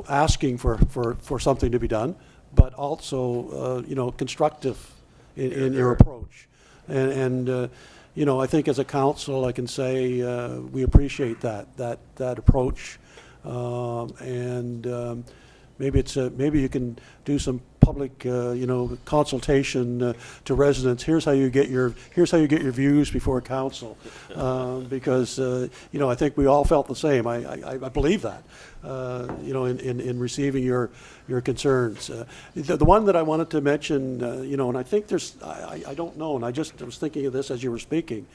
asking for something to be done, but also, constructive in your approach. And I think as a council, I can say we appreciate that approach. Maybe you can do some public, consultation to residents. Here's how you get your views before council, because I think we all felt the same. I believe that, in receiving your concerns. The one that I wanted to mention, and I think I don't know, and I was thinking of this as you were speaking,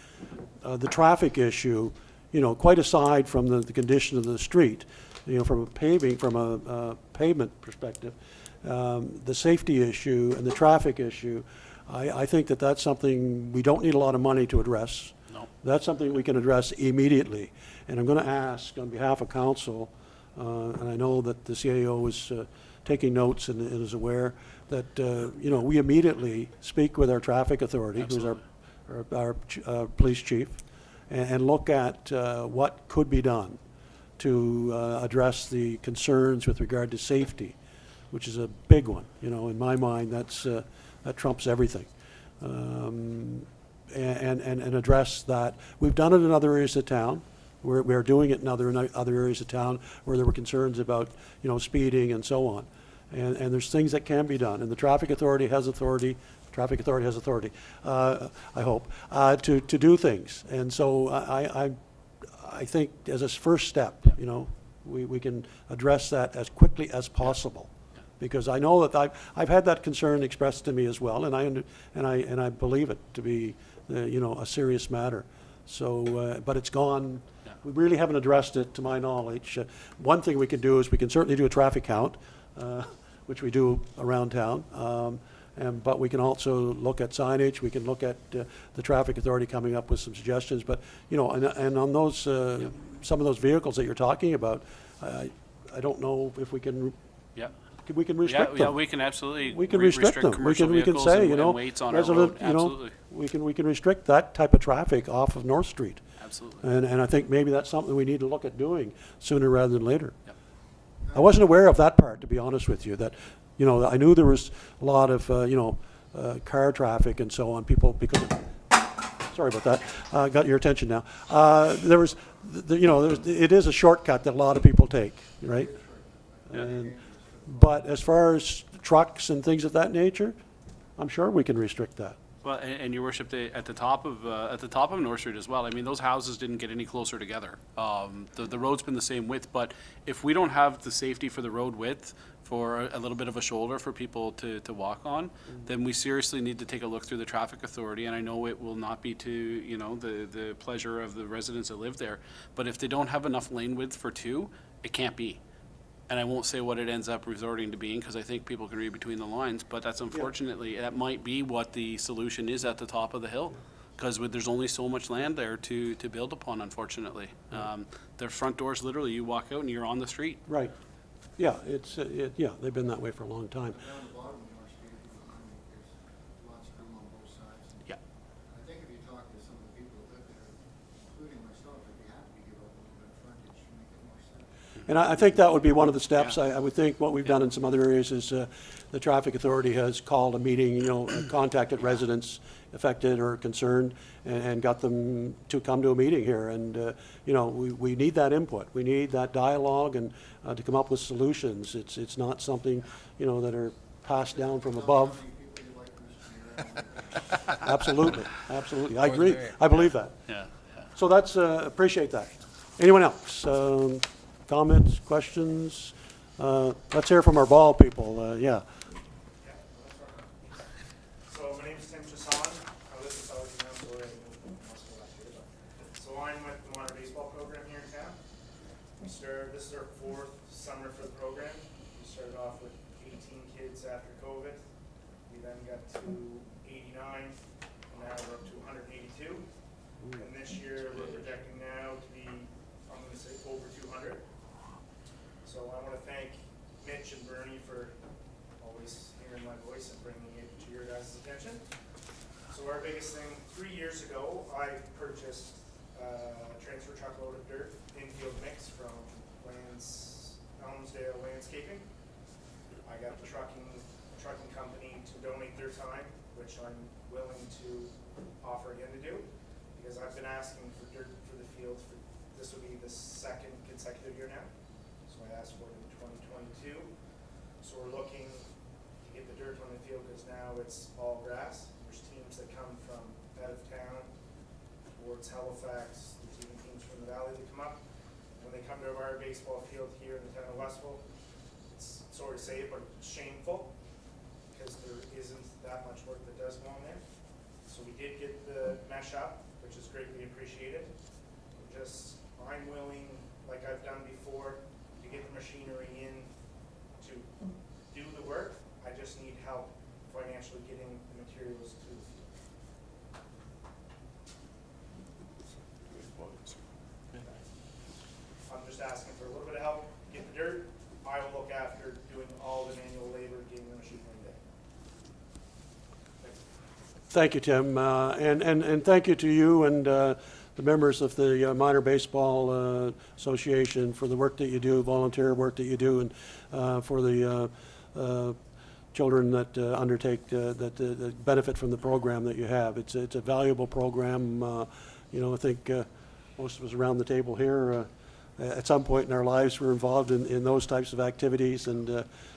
the traffic issue. Quite aside from the condition of the street, from a pavement perspective, the safety issue and the traffic issue, I think that's something we don't need a lot of money to address. No. That's something we can address immediately. And I'm going to ask on behalf of council, and I know that the CAO is taking notes and is aware that, you know, we immediately speak with our traffic authority, who's our police chief, and look at what could be done to address the concerns with regard to safety, which is a big one. You know, in my mind, that trumps everything. And address that. We've done it in other areas of town. We're doing it in other areas of town where there were concerns about, you know, speeding and so on. And there's things that can be done. And the traffic authority has authority. Traffic authority has authority, I hope, to do things. And so I think as a first step, you know, we can address that as quickly as possible. Because I know that I've had that concern expressed to me as well, and I believe it to be, you know, a serious matter. So, but it's gone. We really haven't addressed it, to my knowledge. One thing we can do is we can certainly do a traffic count, which we do around town. But we can also look at signage. We can look at the traffic authority coming up with some suggestions. But you know, and on those some of those vehicles that you're talking about, I don't know if we can. Yeah. We can restrict them. Yeah, we can absolutely We can restrict them. We can vehicles say, and- you know, and weights on our resident, road. you know, Absolutely. we can restrict that type of traffic off of North Street. Absolutely. And I think maybe that's something we need to look at doing sooner rather than later. Yep. I wasn't aware of that part, to be honest with you, that, you know, I knew there was a lot of, you know, car traffic and so on, people, because, sorry about that, got your attention now. There was, you know, it is a shortcut that a lot of people take, right? But as far as trucks and things of that nature, I'm sure we can restrict that. Well, and your worship, at the top of North Street as well. I mean, those houses didn't get any closer together. The road's been the same width, but if we don't have the safety for the road width, for a little bit of a shoulder for people to walk on, then we seriously need to take a look through the traffic authority. And I know it will not be to, you know, the pleasure of the residents that live there, but if they don't have enough lane width for two, it can't be. And I won't say what it ends up resorting to being, because I think people can read between the lines, but that's unfortunately, that might be what the solution is at the top of the hill. Because there's only so much land there to build upon, unfortunately. Their front doors, literally, you walk out and you're on the street. Right. Yeah, yeah, they've been that way for a long time. Down the bottom of North Street, behind me, there's lots of room on both sides. Yeah. I think if you talk to some of the people that live there, including myself, I'd be happy to give up a little bit of frontage to make it more sense. And I think that would be one of the steps. Yeah. I would think what we've done in some other areas is the traffic authority has called a meeting, you know, contacted residents affected or concerned and got them to come to a meeting here. And, you know, we need that input. We need that dialogue and to come up with solutions. It's not something, you know, that are passed down from above. Absolutely, absolutely. I agree. I believe that. Yeah. So that's, appreciate that. Anyone else? Comments, questions? Let's hear from our ball people. Yeah. So my name's Tim Chasson. I live in South Council and most of last year. So I'm with the Monterey Baseball program here in town. This is our 4th summer for the program. We started off with 18 kids after COVID. We then got to 89, and now we're up to 182. And this year we're projecting now to be, I'm going to say, over 200. So I want to thank Mitch and Bernie for always hearing my voice and bringing it to your guys' attention. So our biggest thing, 3 years ago, I purchased a transfer truckload of dirt infield mix from Elmsdale Landscaping. I got the trucking company to donate their time, which I'm willing to offer again to do, because I've been asking for dirt for the field for, this will be the 2nd consecutive year now. So I asked for it in 2022. So we're looking to get the dirt on the field because now it's all grass. There's teams that come from out of town towards Halifax. There's even teams from the valley that come up. When they come to our baseball field here in the town of Westville, it's sorry to say it, but it's shameful because there isn't that much work that does go on there. So we did get the mesh up, which is greatly appreciated. I'm willing, like I've done before, to get the machinery in to do the work. I just need help financially getting the materials to the field. asking for a little bit of help, get the dirt. I will look after doing all the manual labor, getting them a shoot one day. Thanks. Thank you, Tim, and thank you to you and the members of the Minor Baseball Association for the work that you do, volunteer work that you do, and for the children that undertake, that benefit from the program that you have. It's a valuable program. You know, I think most of us around the table here, at some point in our lives, we're involved in those types of activities, and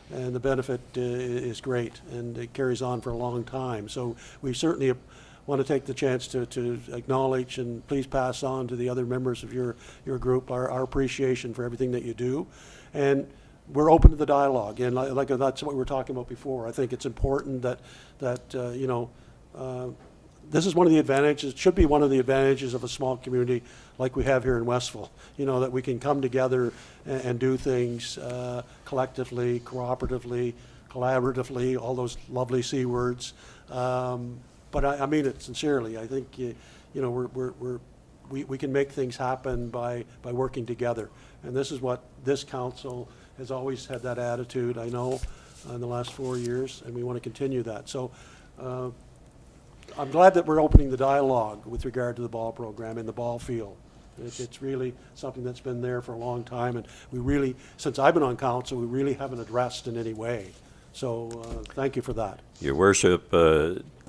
the benefit is great, and it carries on for a long time. So we certainly want to take the chance to acknowledge, and please pass on to the other members of your group our appreciation for everything that you do. And we're open to the dialogue, and like that's what we were talking about before. I think it's important that you know, this is one of the advantages, should be one of the advantages of a small community like we have here in Westville. You know, that we can come together and do things collectively, cooperatively, collaboratively, all those lovely C words. But I mean it sincerely. I think you know, we can make things happen by working together, and this is what this council has always had, that attitude, I know, in the last 4 years, and we want to continue that. So I'm glad that we're opening the dialogue with regard to the ball program and the ball field. It's really something that's been there for a long time, and we really, since I've been on council, we really haven't addressed in any way. So thank you for that. Your Worship,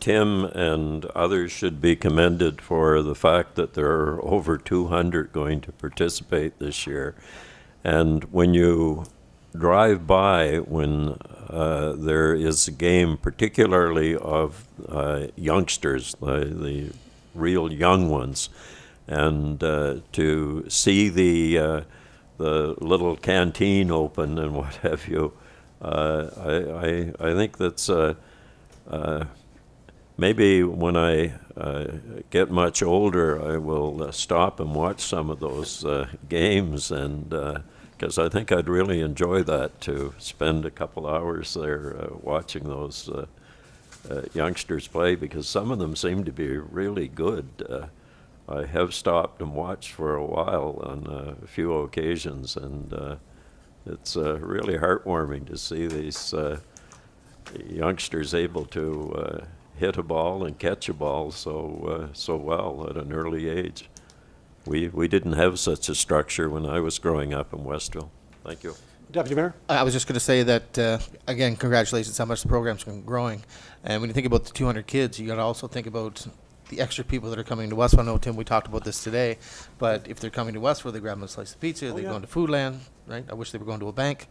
Tim and others should be commended for the fact that there are over 200 going to participate this year. And when you drive by, when there is a game, particularly of youngsters, the real young ones, and to see the little canteen open and what have you, I think that's maybe when I get much older, I will stop and watch some of those games, and because I think I'd really enjoy that, to spend a couple hours there watching those youngsters play, because some of them seem to be really good. I have stopped and watched for a while on a few occasions, and it's really heartwarming to see these youngsters able to hit a ball and catch a ball so well at an early age. We didn't have such a structure when I was growing up in Westville. Thank you. Deputy Mayor? I was just going to say that, again, congratulations how much the program's been growing. And when you think about the 200 kids, you got to also think about the extra people that are coming to Westville. I know, Tim, we talked about this today, but if they're coming to Westville, they grab them a slice of pizza, they're yeah. going to Foodland, right? I wish they were going to a bank,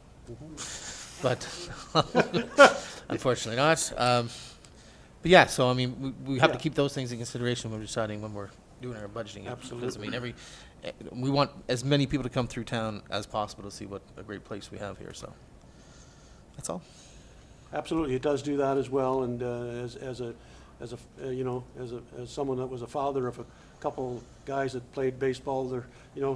but unfortunately not. But yeah, so I mean, we have to Yeah. keep those things in consideration when we're deciding when we're doing our budgeting. Absolutely. Because I mean, we want as many people to come through town as possible to see what a great place we have here. So that's all. Absolutely, it does do that as well, and as someone that was a father of a couple guys that played baseball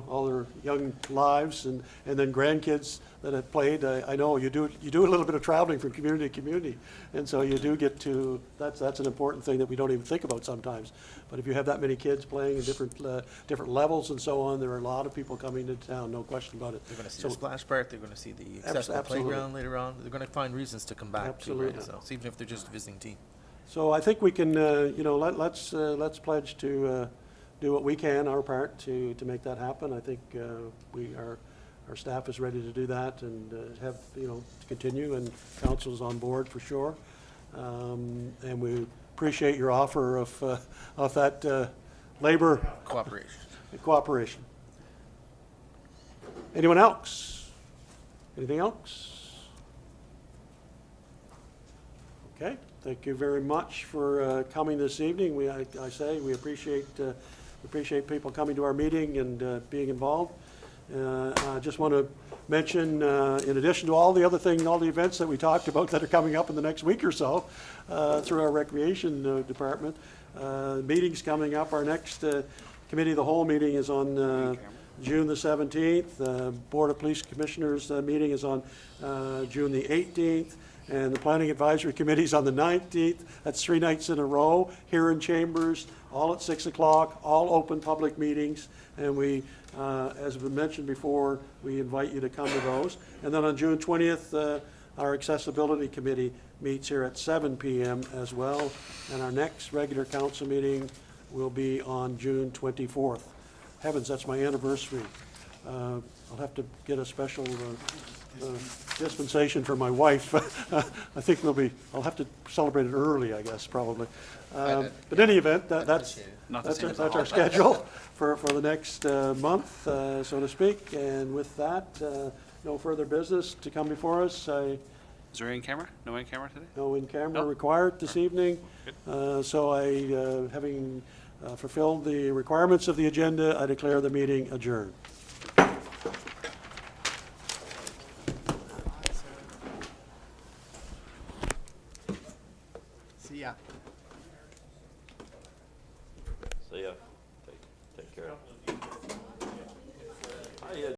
all their young lives, and then grandkids that have played, I know you do a little bit of traveling from community to community, and so you do get to, that's an important thing that we don't even think about sometimes. But if you have that many kids playing in different levels and so on, there are a lot of people coming to town, no question about it. They're going to see So- the splash park. They're going to see the accessible absolutely. playground later on. They're going to find reasons to come back. Absolutely. Too, right? So even if they're just a visiting team. So I think we can, let's pledge to do what we can, our part, to make that happen. I think our staff is ready to do that, and have, to continue, and council's on board for sure. And we appreciate your offer of that labor cooperation. Anyone else? Anything else? Okay. Thank you very much for coming this evening. We appreciate people coming to our meeting and being involved. I just want to mention, in addition to all the other things, all the events that we talked about that are coming up in the next week or so through our recreation department, meetings coming up. Our next committee of the whole meeting is on June the 17th. The Board of Police Commissioners meeting is on June the 18th. And the Planning Advisory Committee is on the 19th. That's 3 nights in a row here in Chambers. all at 6 o'clock, all open public meetings, and we, as we mentioned before, we invite you to come to those. And then on June 20th, our Accessibility Committee meets here at 7 p.m. as well, and our next regular council meeting will be on June 24th. Heavens, that's my anniversary. I'll have to get a special dispensation for my wife. I think I'll have to celebrate it early, I guess, probably. But in any event, that's Not the same as the our schedule for the next month, so to speak. And with that, no further business to come before us. Is there in camera? No in camera today? No in-camera No? required this evening. So having fulfilled the requirements of the agenda, I declare the meeting adjourned. See ya. See ya.